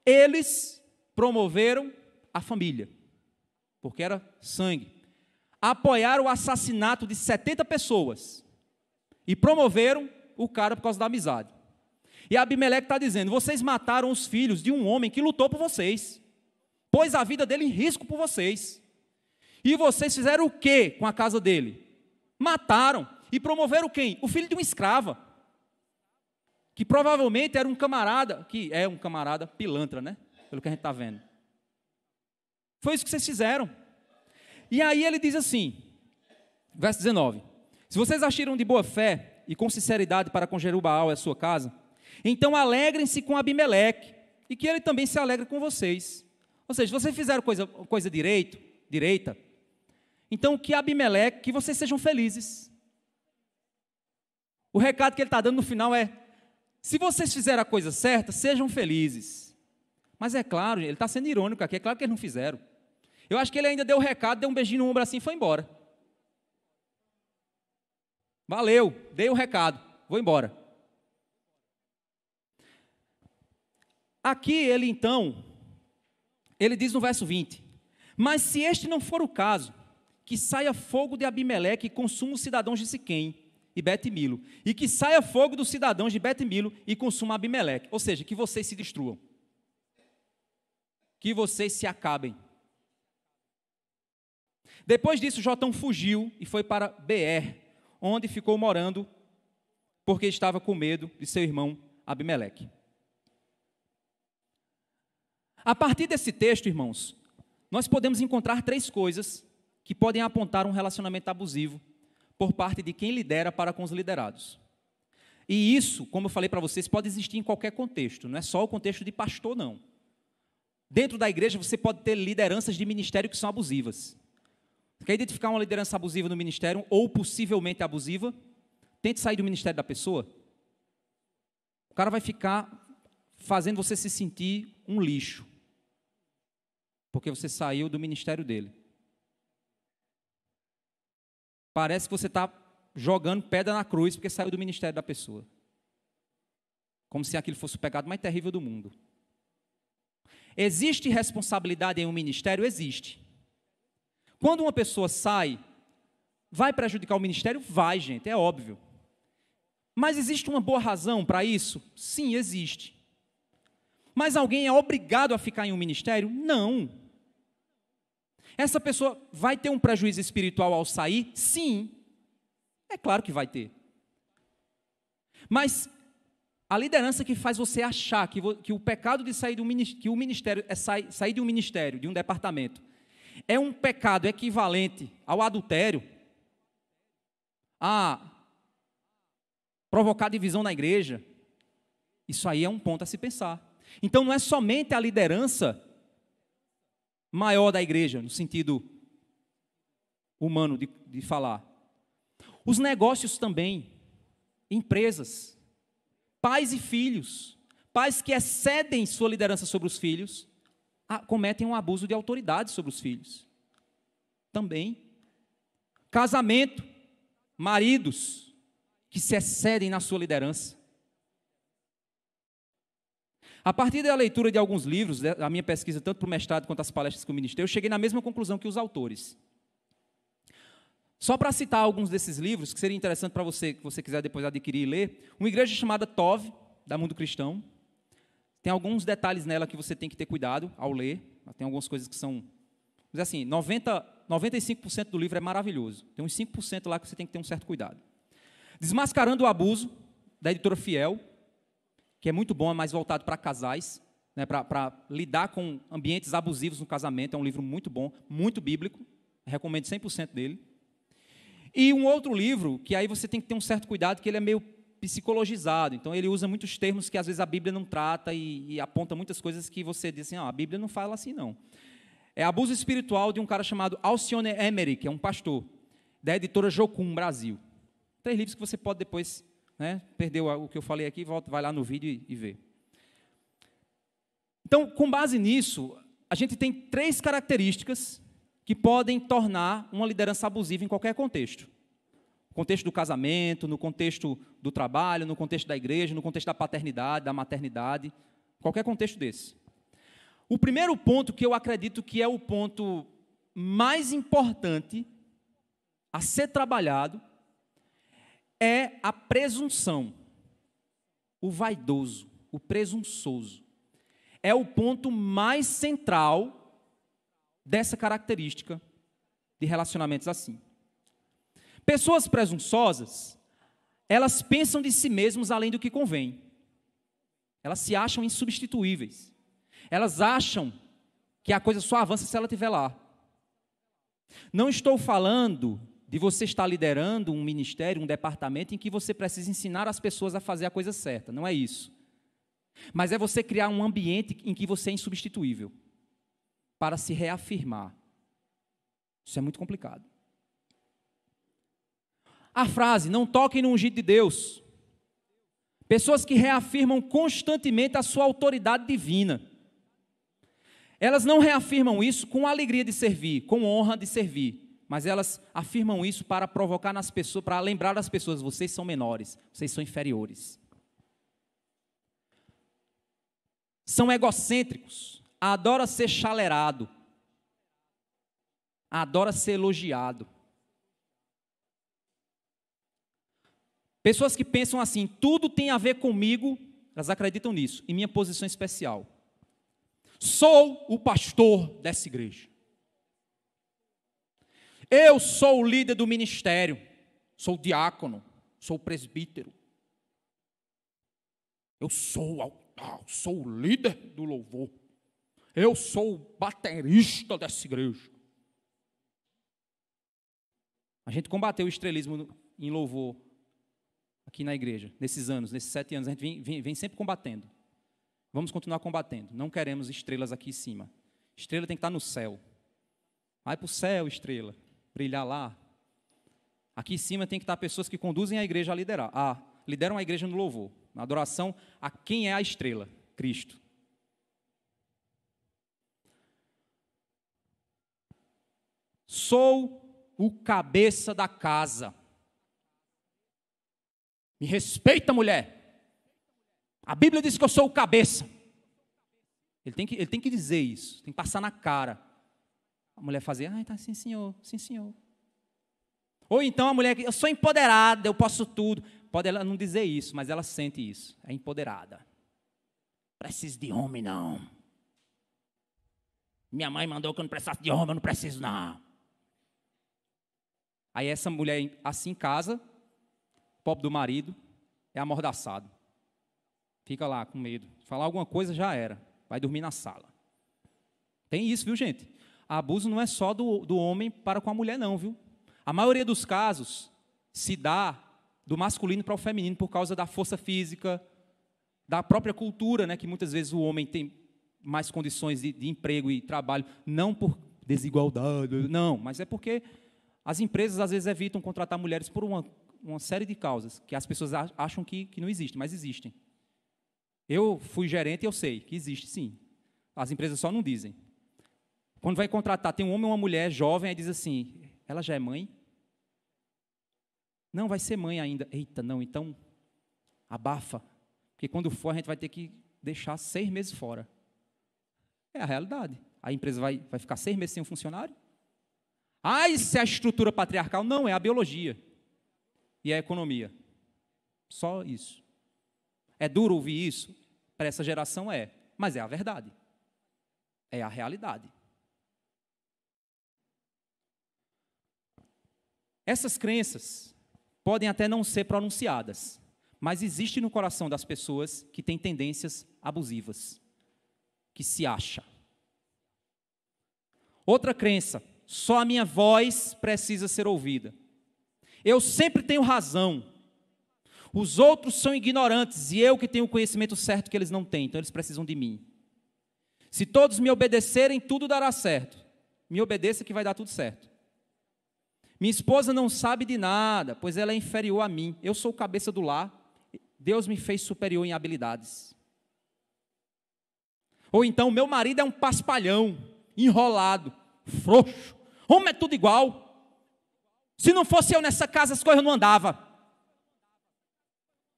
eles promoveram a família, porque era sangue. Apoiaram o assassinato de 70 pessoas e promoveram o cara por causa da amizade. E Abimeleque está dizendo, vocês mataram os filhos de um homem que lutou por vocês, pôs a vida dele em risco por vocês. E vocês fizeram o quê com a casa dele? Mataram. E promoveram quem? O filho de uma escrava. Que provavelmente era um camarada, que é um camarada pilantra, né? Pelo que a gente está vendo. Foi isso que vocês fizeram. E aí ele diz assim, verso 19. Se vocês agiram de boa fé e com sinceridade para com Jerubaal e a sua casa, então alegrem-se com Abimeleque e que ele também se alegre com vocês. Ou seja, se vocês fizeram coisa direita, então que Abimeleque, que vocês sejam felizes. O recado que ele está dando no final é, se vocês fizeram a coisa certa, sejam felizes. Mas é claro, ele está sendo irônico aqui, é claro que eles não fizeram. Eu acho que ele ainda deu o recado, deu um beijinho no ombro assim e foi embora. Valeu, dei o recado, vou embora. Aqui ele então, ele diz no verso 20: mas se este não for o caso, que saia fogo de Abimeleque e consuma os cidadãos de Siquém e Bet-Milo, e que saia fogo dos cidadãos de Bet-Milo e consuma Abimeleque. Ou seja, que vocês se destruam, que vocês se acabem. Depois disso, Jotão fugiu e foi para Beer, onde ficou morando, porque estava com medo de seu irmão Abimeleque. A partir desse texto, irmãos, nós podemos encontrar 3 coisas que podem apontar um relacionamento abusivo por parte de quem lidera para com os liderados. E isso, como eu falei para vocês, pode existir em qualquer contexto, não é só o contexto de pastor, não. Dentro da igreja, você pode ter lideranças de ministério que são abusivas. Você quer identificar uma liderança abusiva no ministério, ou possivelmente abusiva? Tente sair do ministério da pessoa. O cara vai ficar fazendo você se sentir um lixo, porque você saiu do ministério dele. Parece que você está jogando pedra na cruz porque saiu do ministério da pessoa. Como se aquilo fosse o pecado mais terrível do mundo. Existe responsabilidade em um ministério? Existe. Quando uma pessoa sai, vai prejudicar o ministério? Vai, gente, é óbvio. Mas existe uma boa razão para isso? Sim, existe. Mas alguém é obrigado a ficar em um ministério? Não. Essa pessoa vai ter um prejuízo espiritual ao sair? Sim. É claro que vai ter. Mas a liderança que faz você achar que o pecado de sair do ministério, que o ministério é sair de um ministério, de um departamento, é um pecado equivalente ao adultério, a provocar divisão na igreja, isso aí é um ponto a se pensar. Então não é somente a liderança maior da igreja, no sentido humano de falar. Os negócios também, empresas, pais e filhos, pais que excedem sua liderança sobre os filhos, cometem um abuso de autoridade sobre os filhos. Também. Casamento, maridos que se excedem na sua liderança. A partir da leitura de alguns livros, da minha pesquisa, tanto para o mestrado quanto as palestras que eu ministrei, eu cheguei na mesma conclusão que os autores. Só para citar alguns desses livros, que seria interessante para você, que você quiser depois adquirir e ler, uma igreja chamada Tov, da Mundo Cristão. Tem alguns detalhes nela que você tem que ter cuidado ao ler. Tem algumas coisas que são... Mas assim, 95% do livro é maravilhoso. Tem uns 5% lá que você tem que ter um certo cuidado. Desmascarando o Abuso, da editora Fiel, que é muito bom, é mais voltado para casais, né, para lidar com ambientes abusivos no casamento. É um livro muito bom, muito bíblico. Recomendo 100% dele. E um outro livro, que aí você tem que ter um certo cuidado, que ele é meio psicologizado. Então, ele usa muitos termos que, às vezes, a Bíblia não trata e aponta muitas coisas que você diz assim, a Bíblia não fala assim, não. É Abuso Espiritual, de um cara chamado Alcione Emery, que é um pastor, da editora Jocum, Brasil. 3 livros que você pode depois... perdeu o que eu falei aqui, vai lá no vídeo e vê. Então, com base nisso, a gente tem 3 características que podem tornar uma liderança abusiva em qualquer contexto. No contexto do casamento, no contexto do trabalho, no contexto da igreja, no contexto da paternidade, da maternidade, qualquer contexto desse. O primeiro ponto, que eu acredito que é o ponto mais importante a ser trabalhado, é a presunção, o vaidoso, o presunçoso. É o ponto mais central dessa característica de relacionamentos assim. Pessoas presunçosas, elas pensam de si mesmas além do que convém. Elas se acham insubstituíveis. Elas acham que a coisa só avança se ela estiver lá. Não estou falando de você estar liderando um ministério, um departamento em que você precisa ensinar as pessoas a fazer a coisa certa. Não é isso. Mas é você criar um ambiente em que você é insubstituível, para se reafirmar. Isso é muito complicado. A frase, não toquem no ungido de Deus. Pessoas que reafirmam constantemente a sua autoridade divina. Elas não reafirmam isso com alegria de servir, com honra de servir, mas elas afirmam isso para provocar nas pessoas, para lembrar as pessoas: vocês são menores, vocês são inferiores. São egocêntricos, adora ser chalerado, adora ser elogiado. Pessoas que pensam assim: tudo tem a ver comigo, elas acreditam nisso, em minha posição especial. Sou o pastor dessa igreja. Eu sou o líder do ministério, sou o diácono, sou o presbítero. Eu sou o altar, sou o líder do louvor. Eu sou o baterista dessa igreja. A gente combateu o estrelismo em louvor aqui na igreja, nesses anos, nesses 7 anos, a gente vem sempre combatendo. Vamos continuar combatendo. Não queremos estrelas aqui em cima. Estrela tem que estar no céu. Vai para o céu, estrela, brilhar lá. Aqui em cima tem que estar pessoas que conduzem a igreja a liderar. Lideram a igreja no louvor, na adoração a quem é a estrela, Cristo. Sou o cabeça da casa. Me respeita, mulher. A Bíblia diz que eu sou o cabeça. Ele tem que dizer isso, tem que passar na cara. A mulher fazer: tá, sim senhor, sim senhor. Ou então a mulher: eu sou empoderada, eu posso tudo. Pode ela não dizer isso, mas ela sente isso, é empoderada. Preciso de homem não. Minha mãe mandou que eu não precisasse de homem, eu não preciso não. Aí essa mulher assim em casa, pobre do marido, é amordaçado. Fica lá com medo. Falar alguma coisa já era. Vai dormir na sala. Tem isso, viu, gente? Abuso não é só do homem para com a mulher, não, viu? A maioria dos casos se dá do masculino para o feminino por causa da força física, da própria cultura, né? Que muitas vezes o homem tem mais condições de emprego e trabalho, não por desigualdade, não, mas é porque as empresas às vezes evitam contratar mulheres por uma série de causas, que as pessoas acham que não existem, mas existem. Eu fui gerente e eu sei que existe sim. As empresas só não dizem. Quando vai contratar, tem um homem ou uma mulher jovem, aí diz assim: ela já é mãe? Não, vai ser mãe ainda. Eita, não, então abafa. Porque quando for, a gente vai ter que deixar 6 meses fora. É a realidade. A empresa vai ficar 6 meses sem um funcionário? Isso é a estrutura patriarcal? Não, é a biologia. E a economia. Só isso. É duro ouvir isso? Para essa geração é. Mas é a verdade. É a realidade. Essas crenças podem até não ser pronunciadas, mas existe no coração das pessoas que têm tendências abusivas, que se acha. Outra crença: só a minha voz precisa ser ouvida. Eu sempre tenho razão. Os outros são ignorantes e eu que tenho o conhecimento certo que eles não têm, então eles precisam de mim. Se todos me obedecerem, tudo dará certo. Me obedeça que vai dar tudo certo. Minha esposa não sabe de nada, pois ela é inferior a mim. Eu sou o cabeça do lar, Deus me fez superior em habilidades. Ou então, meu marido é um paspalhão, enrolado, frouxo. Homem é tudo igual. Se não fosse eu nessa casa, as coisas não andavam.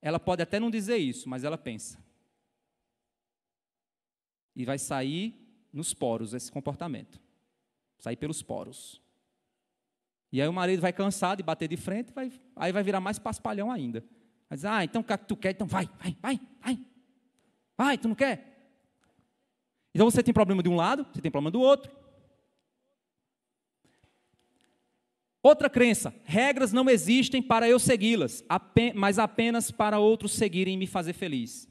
Ela pode até não dizer isso, mas ela pensa. E vai sair nos poros esse comportamento. Sair pelos poros. E aí o marido vai cansar de bater de frente, aí vai virar mais paspalhão ainda. Vai dizer: então o que tu quer? Então vai. Vai, tu não quer? Então você tem problema de um lado, você tem problema do outro. Outra crença: regras não existem para eu segui-las, mas apenas para outros seguirem e me fazer feliz.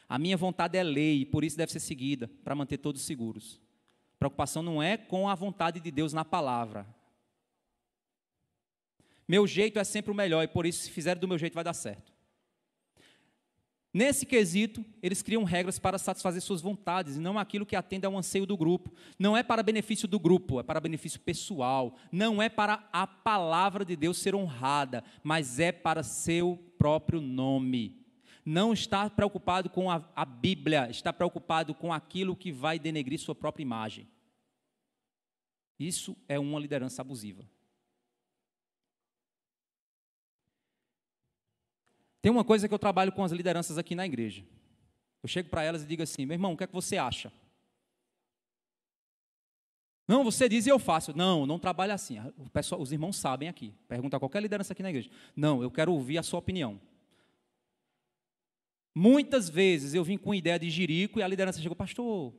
A minha vontade é lei, e por isso deve ser seguida, para manter todos seguros. A preocupação não é com a vontade de Deus na palavra. Meu jeito é sempre o melhor, e por isso, se fizer do meu jeito, vai dar certo. Nesse quesito, eles criam regras para satisfazer suas vontades, e não aquilo que atende ao anseio do grupo. Não é para benefício do grupo, é para benefício pessoal. Não é para a palavra de Deus ser honrada, mas é para seu próprio nome. Não está preocupado com a Bíblia, está preocupado com aquilo que vai denegrir sua própria imagem. Isso é uma liderança abusiva. Tem uma coisa que eu trabalho com as lideranças aqui na igreja. Eu chego para elas e digo assim: meu irmão, o que é que você acha? Não, você diz e eu faço. Não, não trabalha assim. Os irmãos sabem aqui. Pergunta a qualquer liderança aqui na igreja. Não, eu quero ouvir a sua opinião. Muitas vezes eu vim com ideia de jirico e a liderança chegou: pastor,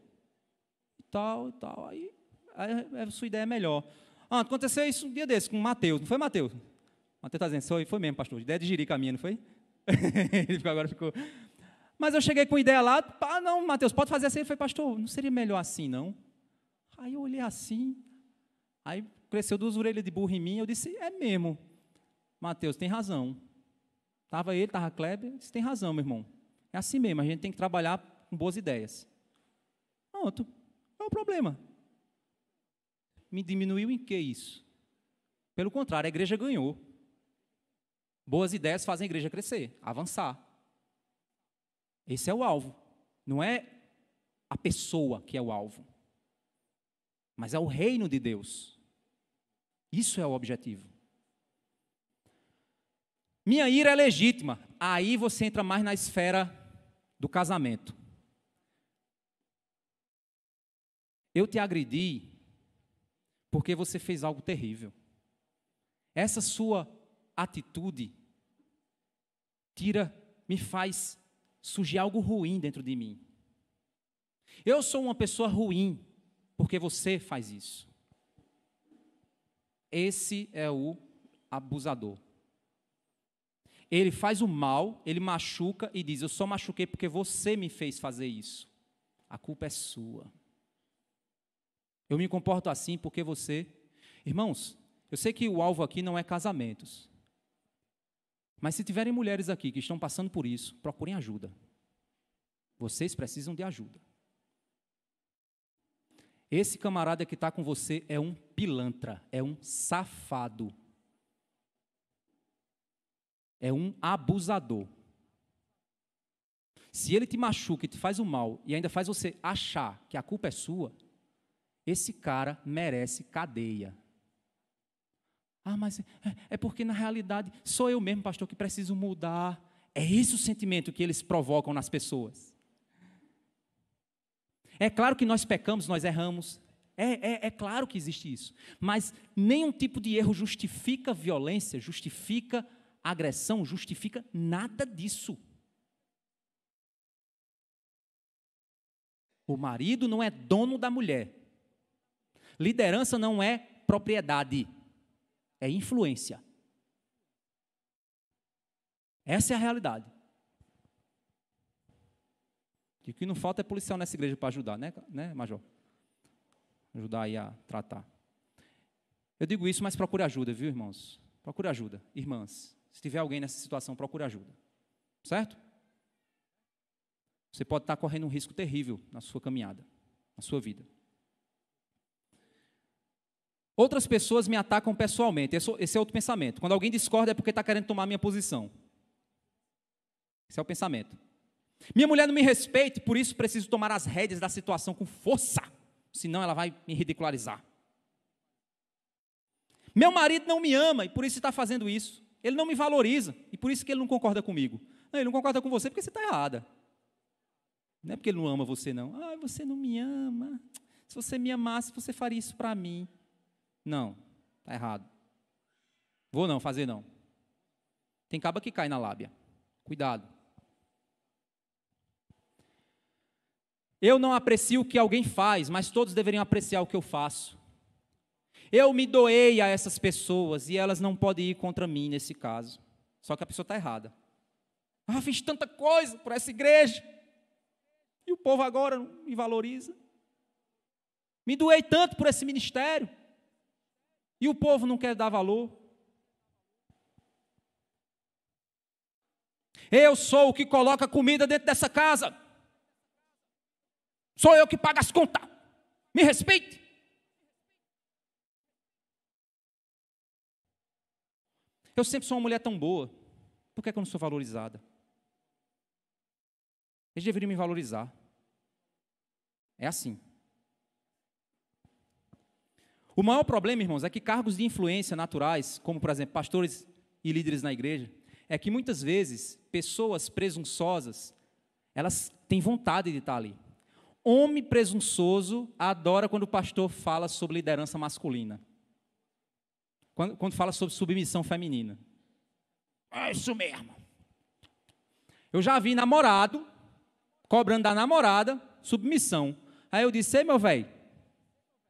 e tal, aí a sua ideia é melhor. Aconteceu isso um dia desse com o Mateus, não foi, Mateus? Mateus está dizendo: foi mesmo, pastor, ideia de jirico a minha, não foi? Ele agora ficou. Mas eu cheguei com ideia lá: não, Mateus, pode fazer assim. Ele foi: pastor, não seria melhor assim, não? Aí eu olhei assim, aí cresceu 2 orelhas de burro em mim, eu disse: é mesmo, Mateus, tem razão. Estava Kleber, eu disse: tem razão, meu irmão. É assim mesmo, a gente tem que trabalhar com boas ideias. Pronto, qual é o problema? Me diminuiu em que isso? Pelo contrário, a igreja ganhou. Boas ideias fazem a igreja crescer, avançar. Esse é o alvo. Não é a pessoa que é o alvo, mas é o reino de Deus. Isso é o objetivo. Minha ira é legítima. Aí você entra mais na esfera do casamento. Eu te agredi porque você fez algo terrível. Essa sua atitude me faz surgir algo ruim dentro de mim. Eu sou uma pessoa ruim porque você faz isso. Esse é o abusador. Ele faz o mal, ele machuca e diz: eu só machuquei porque você me fez fazer isso. A culpa é sua. Eu me comporto assim porque você... Irmãos, eu sei que o alvo aqui não é casamentos. Mas se tiverem mulheres aqui que estão passando por isso, procurem ajuda. Vocês precisam de ajuda. Esse camarada que está com você é um pilantra, é um safado. É um abusador. Se ele te machuca e te faz o mal, e ainda faz você achar que a culpa é sua, esse cara merece cadeia. Mas é porque na realidade sou eu mesmo, pastor, que preciso mudar. É esse o sentimento que eles provocam nas pessoas. É claro que nós pecamos, nós erramos. É claro que existe isso. Mas nenhum tipo de erro justifica violência, justifica agressão, justifica nada disso. O marido não é dono da mulher. Liderança não é propriedade, é influência. Essa é a realidade. E o que não falta é policial nessa igreja para ajudar, né, Major? Ajudar aí a tratar. Eu digo isso, mas procure ajuda, viu, irmãos? Procure ajuda, irmãs. Se tiver alguém nessa situação, procure ajuda. Certo? Você pode estar correndo um risco terrível na sua caminhada, na sua vida. Outras pessoas me atacam pessoalmente. Esse é outro pensamento. Quando alguém discorda é porque está querendo tomar minha posição. Esse é o pensamento. Minha mulher não me respeita, por isso preciso tomar as rédeas da situação com força, senão ela vai me ridicularizar. Meu marido não me ama e por isso está fazendo isso. Ele não me valoriza e por isso que ele não concorda comigo. Não, ele não concorda com você porque você está errada. Não é porque ele não ama você, não. Você não me ama. Se você me amasse, você faria isso para mim. Não, está errado. Vou não, fazer não. Tem caba que cai na lábia. Cuidado. Eu não aprecio o que alguém faz, mas todos deveriam apreciar o que eu faço. Eu me doei a essas pessoas e elas não podem ir contra mim nesse caso. Só que a pessoa está errada. Fiz tanta coisa por essa igreja e o povo agora não me valoriza. Me doei tanto por esse ministério e o povo não quer dar valor. Eu sou o que coloca comida dentro dessa casa. Sou eu que pago as contas. Me respeite. Eu sempre sou uma mulher tão boa. Por que eu não sou valorizada? Eles deveriam me valorizar. É assim. O maior problema, irmãos, é que cargos de influência naturais, como, por exemplo, pastores e líderes na igreja, é que muitas vezes pessoas presunçosas, elas têm vontade de estar ali. Homem presunçoso adora quando o pastor fala sobre liderança masculina. Quando fala sobre submissão feminina. É isso mesmo. Eu já vi namorado cobrando da namorada submissão. Aí eu disse: ei, meu velho,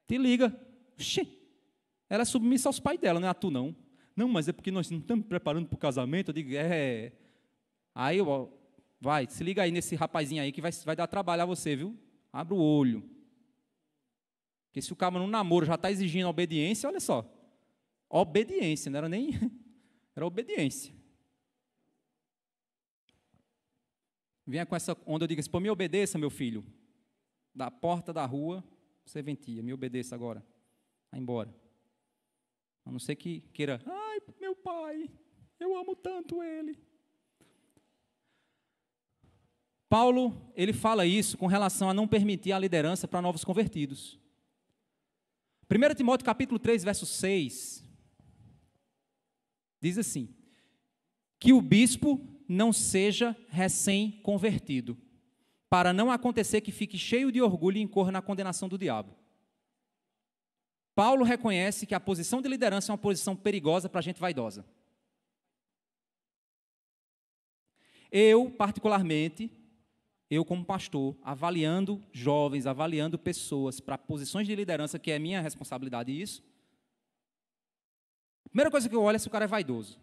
te liga. Oxi, ela é submissa aos pais dela, não é a tu não. Não, mas é porque nós não estamos preparando para o casamento. Eu digo: Aí, vai, se liga aí nesse rapazinho aí que vai dar trabalho a você, viu? Abre o olho. Porque se o cara no namoro já está exigindo obediência, olha só. Obediência, não era nem... Era obediência. Venha com essa onda, eu digo assim: pô, me obedeça, meu filho. Da porta da rua, você ventia, me obedeça agora. Vai embora. A não ser que queira: ai, meu pai, eu amo tanto ele. Paulo, ele fala isso com relação a não permitir a liderança para novos convertidos. 1 Timóteo capítulo 3, verso 6, diz assim: que o bispo não seja recém-convertido, para não acontecer que fique cheio de orgulho e incorra na condenação do diabo. Paulo reconhece que a posição de liderança é uma posição perigosa para a gente vaidosa. Eu, particularmente, como pastor, avaliando jovens, avaliando pessoas para posições de liderança, que é minha responsabilidade isso, a primeira coisa que eu olho é se o cara é vaidoso.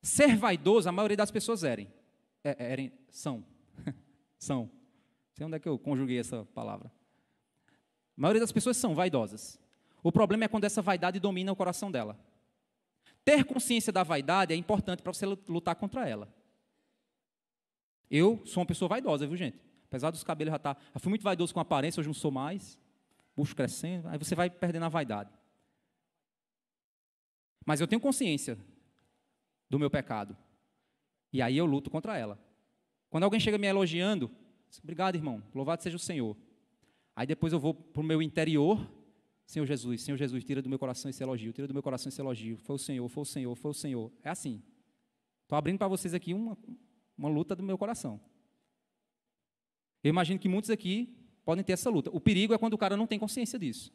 Ser vaidoso, a maioria das pessoas são. São. Não sei onde é que eu conjuguei essa palavra. A maioria das pessoas são vaidosas. O problema é quando essa vaidade domina o coração dela. Ter consciência da vaidade é importante para você lutar contra ela. Eu sou uma pessoa vaidosa, viu, gente? Apesar dos cabelos já fui muito vaidoso com a aparência, hoje não sou mais. Bucho crescendo, aí você vai perdendo a vaidade. Mas eu tenho consciência do meu pecado. E aí eu luto contra ela. Quando alguém chega me elogiando, obrigado, irmão, louvado seja o Senhor. Aí depois eu vou para o meu interior: Senhor Jesus, tira do meu coração esse elogio, tira do meu coração esse elogio. Foi o Senhor, foi o Senhor, foi o Senhor. É assim. Estou abrindo para vocês aqui uma luta do meu coração. Eu imagino que muitos aqui podem ter essa luta. O perigo é quando o cara não tem consciência disso.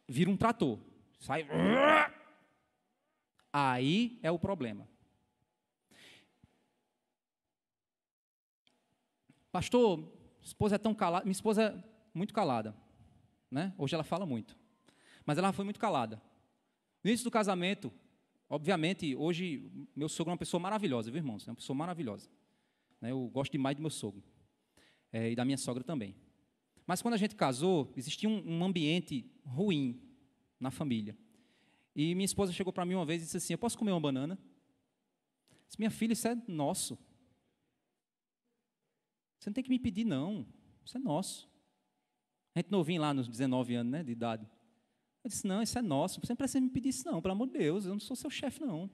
Vira um trator. Sai... Aí é o problema. Pastor, minha esposa é tão calada. Minha esposa é muito calada, né? Hoje ela fala muito, mas ela foi muito calada. No início do casamento, obviamente, hoje meu sogro é uma pessoa maravilhosa, viu, irmãos? É uma pessoa maravilhosa. Eu gosto demais do meu sogro e da minha sogra também. Mas quando a gente casou, existia um ambiente ruim na família. E minha esposa chegou para mim uma vez e disse assim: eu posso comer uma banana? Eu disse: minha filha, isso é nosso. Você não tem que me pedir, não. Isso é nosso. A gente novinho lá nos 19 anos, né, de idade. Eu disse: não, isso é nosso. Você não precisa me pedir isso, não. Pelo amor de Deus, eu não sou seu chefe, não.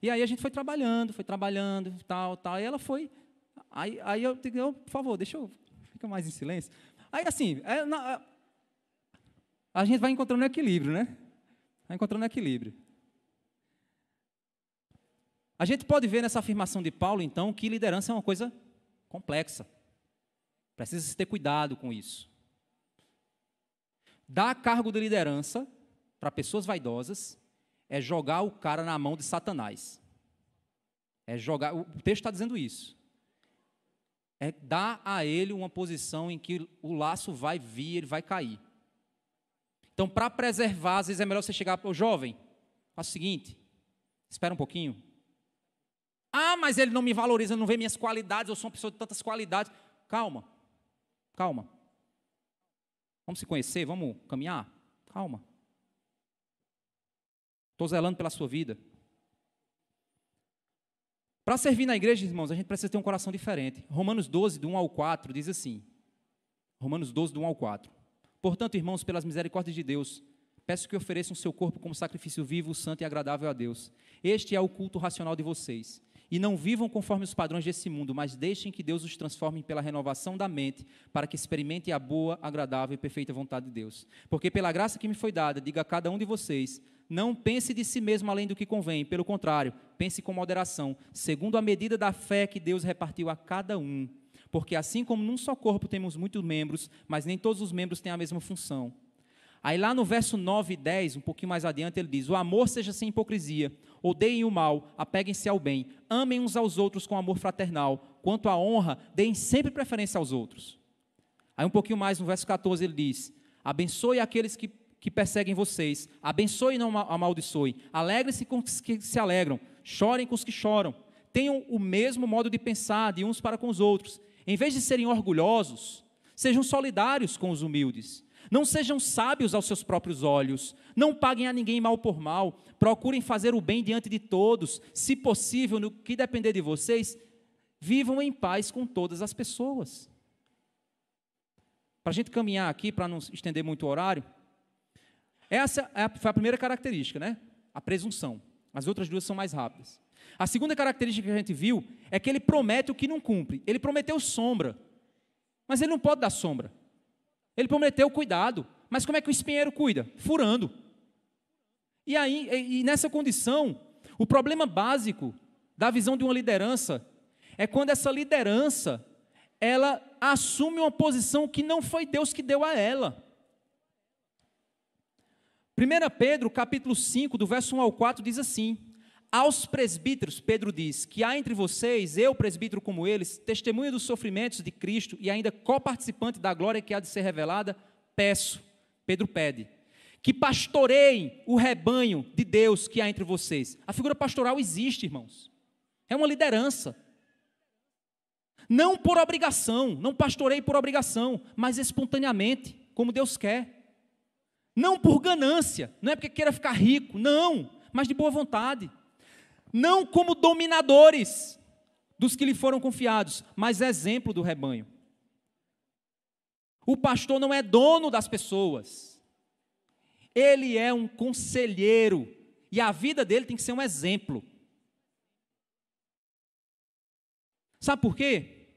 E aí a gente foi trabalhando, tal. E ela foi... Aí eu digo: por favor, fica mais em silêncio. Aí assim... a gente vai encontrando um equilíbrio, né? Vai encontrando um equilíbrio. A gente pode ver nessa afirmação de Paulo, então, que liderança é uma coisa complexa. Precisa se ter cuidado com isso. Dar cargo de liderança para pessoas vaidosas é jogar o cara na mão de Satanás. O texto está dizendo isso. É dar a ele uma posição em que o laço vai vir, ele vai cair. Então, para preservar, às vezes é melhor você chegar para o jovem: faz o seguinte, espera um pouquinho. Ah, mas ele não me valoriza, não vê minhas qualidades, eu sou uma pessoa de tantas qualidades. Calma. Vamos se conhecer, vamos caminhar? Calma. Estou zelando pela sua vida. Para servir na igreja, irmãos, a gente precisa ter um coração diferente. Romanos 12, do 1 ao 4, diz assim. Romanos 12, do 1 ao 4. Portanto, irmãos, pelas misericórdias de Deus, peço que ofereçam o seu corpo como sacrifício vivo, santo e agradável a Deus. Este é o culto racional de vocês. e não vivam conforme os padrões desse mundo, mas deixem que Deus os transforme pela renovação da mente, para que experimentem a boa, agradável e perfeita vontade de Deus. Porque pela graça que me foi dada, diga a cada um de vocês, não pense de si mesmo além do que convém, pelo contrário, pense com moderação, segundo a medida da fé que Deus repartiu a cada um. Porque assim como num só corpo temos muitos membros, mas nem todos os membros têm a mesma função. Aí lá no verso 9 e 10, um pouquinho mais adiante, ele diz, o amor seja sem hipocrisia, odeiem o mal, apeguem-se ao bem, amem uns aos outros com amor fraternal, quanto à honra, deem sempre preferência aos outros. Aí um pouquinho mais no verso 14 ele diz, abençoe aqueles que perseguem vocês, abençoe e não amaldiçoe, alegrem-se com os que se alegram, chorem com os que choram, tenham o mesmo modo de pensar de uns para com os outros, em vez de serem orgulhosos, sejam solidários com os humildes. Não sejam sábios aos seus próprios olhos, não paguem a ninguém mal por mal, procurem fazer o bem diante de todos, se possível, no que depender de vocês, vivam em paz com todas as pessoas. Para a gente caminhar aqui, para não estender muito o horário, essa foi a primeira característica, né? A presunção. As outras duas são mais rápidas. A segunda característica que a gente viu é que ele promete o que não cumpre. Ele prometeu sombra, mas ele não pode dar sombra. Ele prometeu cuidado, mas como é que o espinheiro cuida? Furando. E nessa condição, o problema básico da visão de uma liderança é quando essa liderança, ela assume uma posição que não foi Deus que deu a ela. 1 Pedro, capítulo 5, do verso 1 ao 4, diz assim, aos presbíteros, Pedro diz, que há entre vocês, eu, presbítero como eles, testemunha dos sofrimentos de Cristo e ainda coparticipante da glória que há de ser revelada, peço, Pedro pede, que pastoreiem o rebanho de Deus que há entre vocês. A figura pastoral existe, irmãos. É uma liderança. Não por obrigação, não pastoreie por obrigação, mas espontaneamente, como Deus quer. Não por ganância, não é porque queira ficar rico, não, mas de boa vontade. Não como dominadores dos que lhe foram confiados, mas exemplo do rebanho. O pastor não é dono das pessoas. Ele é um conselheiro. E a vida dele tem que ser um exemplo. Sabe por quê?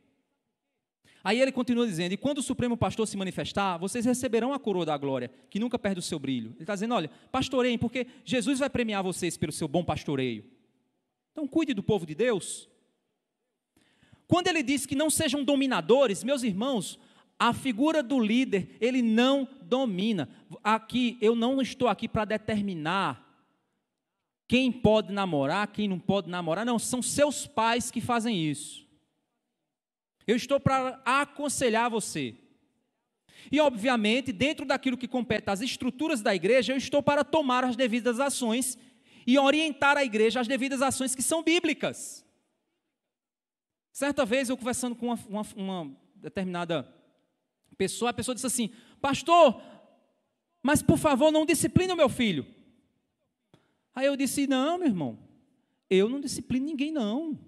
Aí ele continua dizendo, e quando o Supremo Pastor se manifestar, vocês receberão a coroa da glória, que nunca perde o seu brilho. Ele está dizendo, olha, pastoreiem, porque Jesus vai premiar vocês pelo seu bom pastoreio. Então, cuide do povo de Deus. Quando ele diz que não sejam dominadores, meus irmãos, a figura do líder, ele não domina. Aqui, eu não estou aqui para determinar quem pode namorar, quem não pode namorar. Não, são seus pais que fazem isso. Eu estou para aconselhar você. E, obviamente, dentro daquilo que compete às estruturas da igreja, eu estou para tomar as devidas ações e orientar a igreja às devidas ações que são bíblicas. Certa vez, eu conversando com uma determinada pessoa, a pessoa disse assim, pastor, mas por favor não discipline o meu filho. Aí eu disse, não, meu irmão, eu não disciplino ninguém não.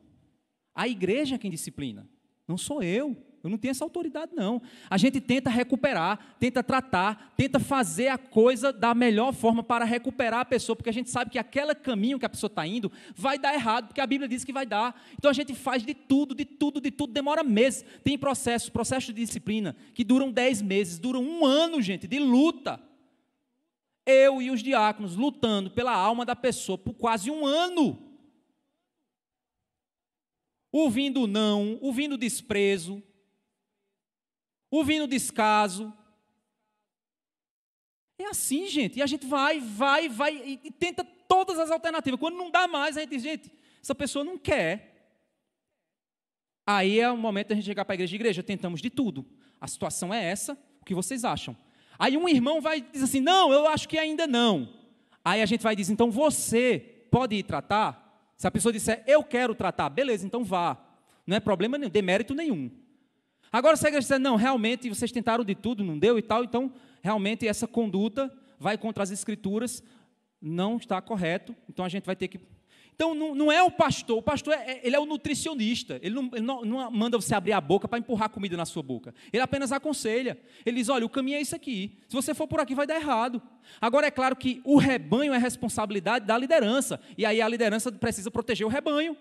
A igreja é quem disciplina, não sou eu não tenho essa autoridade não. A gente tenta recuperar, tenta tratar, tenta fazer a coisa da melhor forma para recuperar a pessoa, porque a gente sabe que aquele caminho que a pessoa está indo vai dar errado, porque a Bíblia diz que vai dar. Então a gente faz de tudo, demora meses. Tem processos de disciplina que duram 10 meses, duram 1 ano, gente, de luta. Eu e os diáconos lutando pela alma da pessoa por quase 1 ano. Ouvindo não, ouvindo desprezo, ouvindo descaso. É assim, gente, e a gente vai e tenta todas as alternativas. Quando não dá mais, a gente diz, gente, essa pessoa não quer. Aí é o momento da gente chegar para a igreja, tentamos de tudo. A situação é essa, o que vocês acham? Aí um irmão vai dizer assim, não, eu acho que ainda não. Aí a gente vai dizer, então você pode ir tratar? Se a pessoa disser, eu quero tratar, beleza, então vá. Não é problema nenhum, demérito nenhum. Agora se a igreja disser, não, realmente vocês tentaram de tudo, não deu e tal, então realmente essa conduta vai contra as escrituras, não está correto, então a gente vai ter que... Então não é o pastor ele é o nutricionista, ele não manda você abrir a boca para empurrar comida na sua boca, ele apenas aconselha, ele diz, olha, o caminho é isso aqui, se você for por aqui vai dar errado. Agora é claro que o rebanho é responsabilidade da liderança, e aí a liderança precisa proteger o rebanho.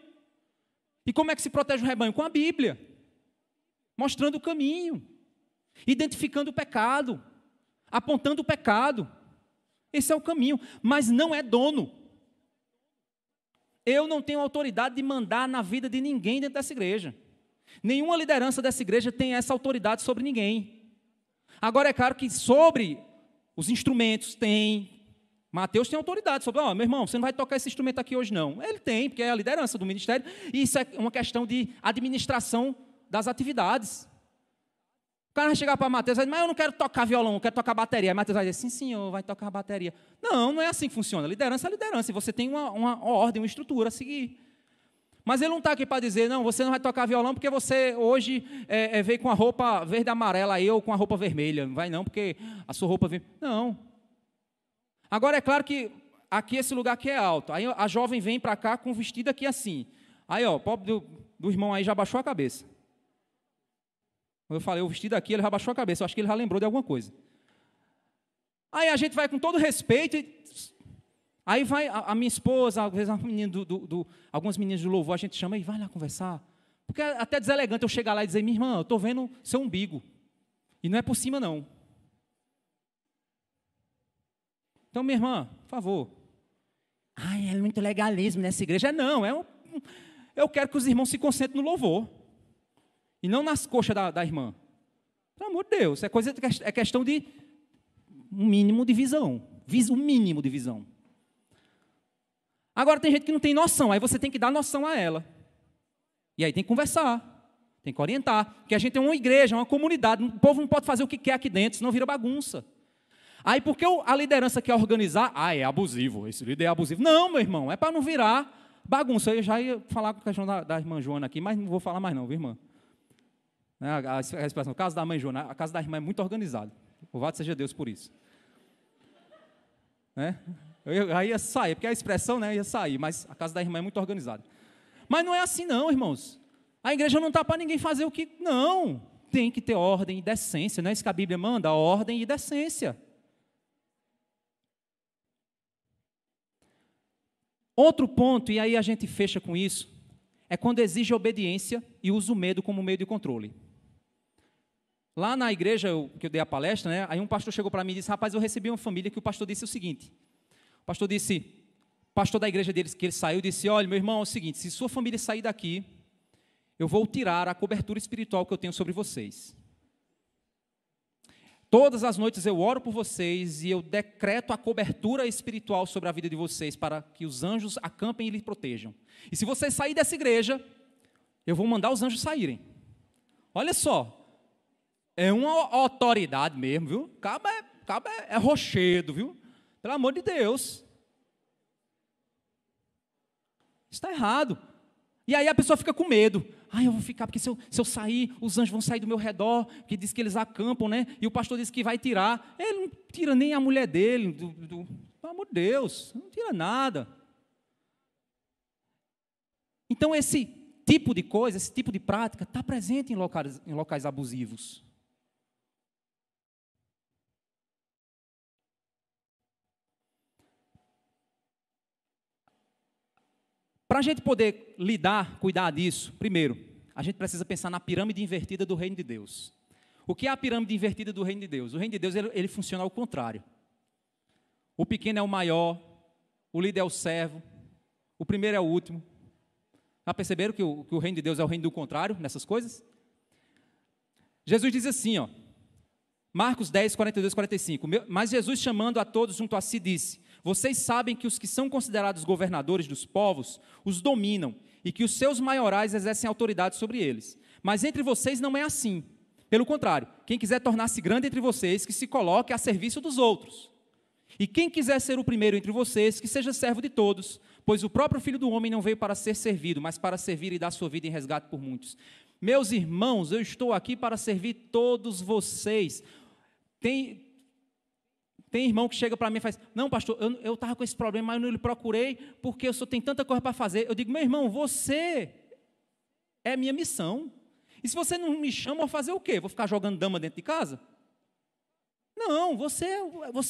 E como é que se protege o rebanho? Com a Bíblia, mostrando o caminho, identificando o pecado, apontando o pecado. Esse é o caminho, mas não é dono. Eu não tenho autoridade de mandar na vida de ninguém dentro dessa igreja. Nenhuma liderança dessa igreja tem essa autoridade sobre ninguém. Agora é claro que sobre os instrumentos tem. Mateus tem autoridade sobre, meu irmão, você não vai tocar esse instrumento aqui hoje não. Ele tem, porque é a liderança do ministério, e isso é uma questão de administração das atividades. O cara vai chegar para Mateus e vai dizer, mas eu não quero tocar violão, eu quero tocar bateria. Aí Mateus vai dizer, sim senhor, vai tocar bateria. Não, não é assim que funciona. Liderança é liderança, e você tem uma ordem, uma estrutura a seguir. Mas ele não está aqui para dizer, não, você não vai tocar violão porque você hoje veio com a roupa verde e amarela aí, ou com a roupa vermelha. Não vai não, porque a sua roupa vermelha. Não. Agora é claro que aqui esse lugar aqui é alto. Aí a jovem vem para cá com o vestido aqui assim. Aí, o pobre do irmão aí já baixou a cabeça. Quando eu falei o vestido aqui, ele já baixou a cabeça. Eu acho que ele já lembrou de alguma coisa. Aí a gente vai com todo respeito. Aí vai a minha esposa, às vezes algumas meninas do louvor, a gente chama e vai lá conversar. Porque é até deselegante eu chegar lá e dizer, minha irmã, eu estou vendo seu umbigo. E não é por cima, não. Então, minha irmã, por favor. É muito legalismo nessa igreja. Não, eu quero que os irmãos se concentrem no louvor. E não nas coxas da irmã. Pelo amor de Deus, é questão de um mínimo de visão. Um mínimo de visão. Agora tem gente que não tem noção, aí você tem que dar noção a ela. E aí tem que conversar, tem que orientar. Porque a gente é uma igreja, uma comunidade, o povo não pode fazer o que quer aqui dentro, senão vira bagunça. Aí porque a liderança quer organizar, é abusivo, esse líder é abusivo. Não, meu irmão, é para não virar bagunça. Eu já ia falar com a questão da irmã Joana aqui, mas não vou falar mais não, viu, irmã? A expressão, a casa da mãe Joana, a casa da irmã é muito organizada. Louvado seja Deus por isso. Aí ia sair, porque a expressão ia sair, mas a casa da irmã é muito organizada. Mas não é assim não, irmãos. A igreja não está para ninguém fazer o que... Não, tem que ter ordem e decência, não é isso que a Bíblia manda? Ordem e decência. Outro ponto, e aí a gente fecha com isso, é quando exige obediência e usa o medo como meio de controle. Lá na igreja que eu dei a palestra, aí um pastor chegou para mim e disse, rapaz, eu recebi uma família que o pastor disse o seguinte, o pastor da igreja deles, que ele saiu, disse, olha, meu irmão, é o seguinte, se sua família sair daqui, eu vou tirar a cobertura espiritual que eu tenho sobre vocês. Todas as noites eu oro por vocês e eu decreto a cobertura espiritual sobre a vida de vocês, para que os anjos acampem e lhes protejam. E se vocês saírem dessa igreja, eu vou mandar os anjos saírem. Olha só, é uma autoridade mesmo, viu? Caba é rochedo, viu? Pelo amor de Deus. Isso está errado. E aí a pessoa fica com medo. Eu vou ficar, porque se eu sair, os anjos vão sair do meu redor, que diz que eles acampam, né? E o pastor diz que vai tirar. Ele não tira nem a mulher dele, pelo amor de Deus, não tira nada. Então esse tipo de coisa, esse tipo de prática, está presente em locais abusivos. Para a gente poder cuidar disso, primeiro, a gente precisa pensar na pirâmide invertida do reino de Deus. O que é a pirâmide invertida do reino de Deus? O reino de Deus, ele funciona ao contrário. O pequeno é o maior, o líder é o servo, o primeiro é o último. Já perceberam que o reino de Deus é o reino do contrário nessas coisas? Jesus diz assim, Marcos 10, 42, 45. Mas Jesus, chamando a todos junto a si, disse, vocês sabem que os que são considerados governadores dos povos os dominam e que os seus maiorais exercem autoridade sobre eles. Mas entre vocês não é assim. Pelo contrário, quem quiser tornar-se grande entre vocês, que se coloque a serviço dos outros. E quem quiser ser o primeiro entre vocês, que seja servo de todos, pois o próprio Filho do Homem não veio para ser servido, mas para servir e dar sua vida em resgate por muitos. Meus irmãos, eu estou aqui para servir todos vocês. Tem irmão que chega para mim e faz, não pastor, eu estava com esse problema, mas eu não lhe procurei, porque eu só tenho tanta coisa para fazer. Eu digo, meu irmão, você é minha missão. E se você não me chama, eu vou fazer o quê? Vou ficar jogando dama dentro de casa? Não, você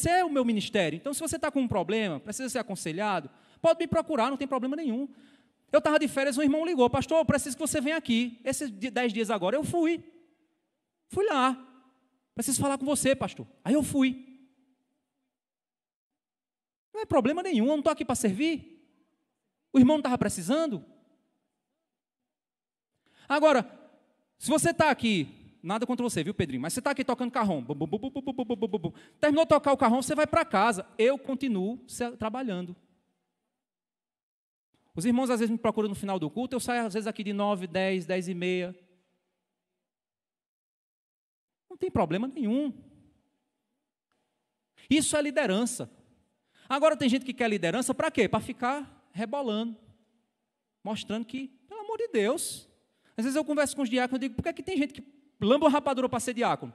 é o meu ministério. Então, se você está com um problema, precisa ser aconselhado, pode me procurar, não tem problema nenhum. Eu estava de férias, um irmão ligou, pastor, eu preciso que você venha aqui. Esses 10 dias agora, eu fui lá, preciso falar com você, pastor. Aí eu fui. Não é problema nenhum, eu não estou aqui para servir. O irmão não estava precisando. Agora, se você está aqui, nada contra você, viu, Pedrinho? Mas você está aqui tocando carrão. Terminou de tocar o carrão, você vai para casa. Eu continuo trabalhando. Os irmãos às vezes me procuram no final do culto, eu saio às vezes aqui de 9, 10, 10 e meia. Não tem problema nenhum. Isso é liderança. Agora tem gente que quer liderança para quê? Para ficar rebolando, mostrando que, pelo amor de Deus. Às vezes eu converso com os diáconos e digo, por que tem gente que lamba uma rapadura para ser diácono?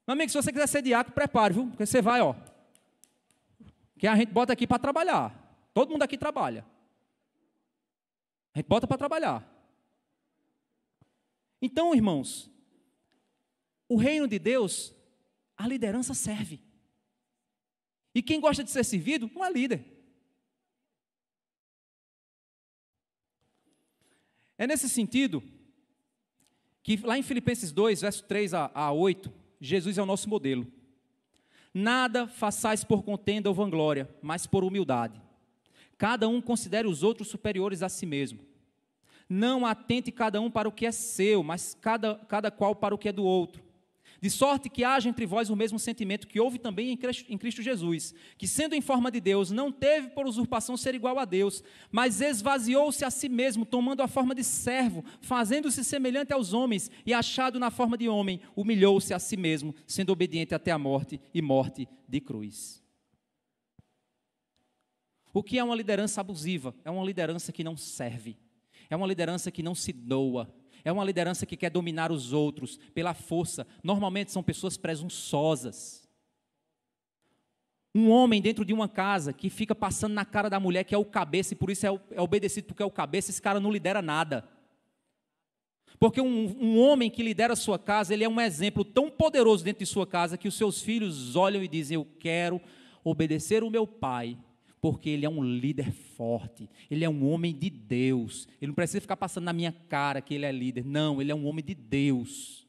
Meu amigo, se você quiser ser diácono, prepare, viu? Porque você vai, que a gente bota aqui para trabalhar. Todo mundo aqui trabalha. A gente bota para trabalhar. Então, irmãos, o reino de Deus, a liderança serve. E quem gosta de ser servido, não é líder. É nesse sentido que lá em Filipenses 2, verso 3 a 8, Jesus é o nosso modelo. Nada façais por contenda ou vanglória, mas por humildade. Cada um considere os outros superiores a si mesmo. Não atente cada um para o que é seu, mas cada qual para o que é do outro. De sorte que haja entre vós o mesmo sentimento que houve também em Cristo Jesus, que sendo em forma de Deus, não teve por usurpação ser igual a Deus, mas esvaziou-se a si mesmo, tomando a forma de servo, fazendo-se semelhante aos homens, e achado na forma de homem, humilhou-se a si mesmo, sendo obediente até a morte e morte de cruz. O que é uma liderança abusiva? É uma liderança que não serve, é uma liderança que não se doa, é uma liderança que quer dominar os outros pela força. Normalmente são pessoas presunçosas. Um homem dentro de uma casa que fica passando na cara da mulher que é o cabeça e por isso é obedecido porque é o cabeça, esse cara não lidera nada. Porque um homem que lidera a sua casa, ele é um exemplo tão poderoso dentro de sua casa que os seus filhos olham e dizem, eu quero obedecer o meu pai, porque ele é um líder forte, ele é um homem de Deus, ele não precisa ficar passando na minha cara que ele é líder, não, ele é um homem de Deus.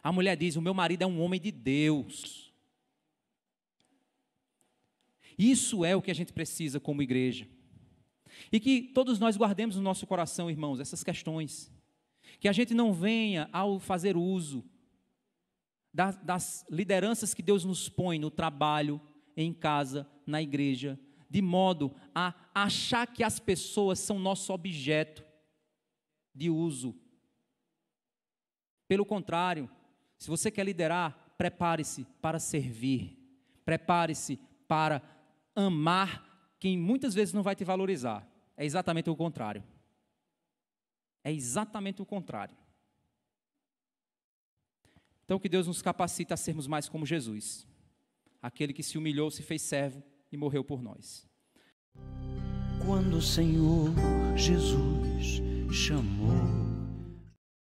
A mulher diz, o meu marido é um homem de Deus. Isso é o que a gente precisa como igreja, e que todos nós guardemos no nosso coração, irmãos, essas questões, que a gente não venha ao fazer uso das lideranças que Deus nos põe no trabalho, em casa, na igreja, de modo a achar que as pessoas são nosso objeto de uso. Pelo contrário, se você quer liderar, prepare-se para servir, prepare-se para amar quem muitas vezes não vai te valorizar. É exatamente o contrário. É exatamente o contrário. Então que Deus nos capacite a sermos mais como Jesus, aquele que se humilhou, se fez servo e morreu por nós. Quando o Senhor Jesus chamou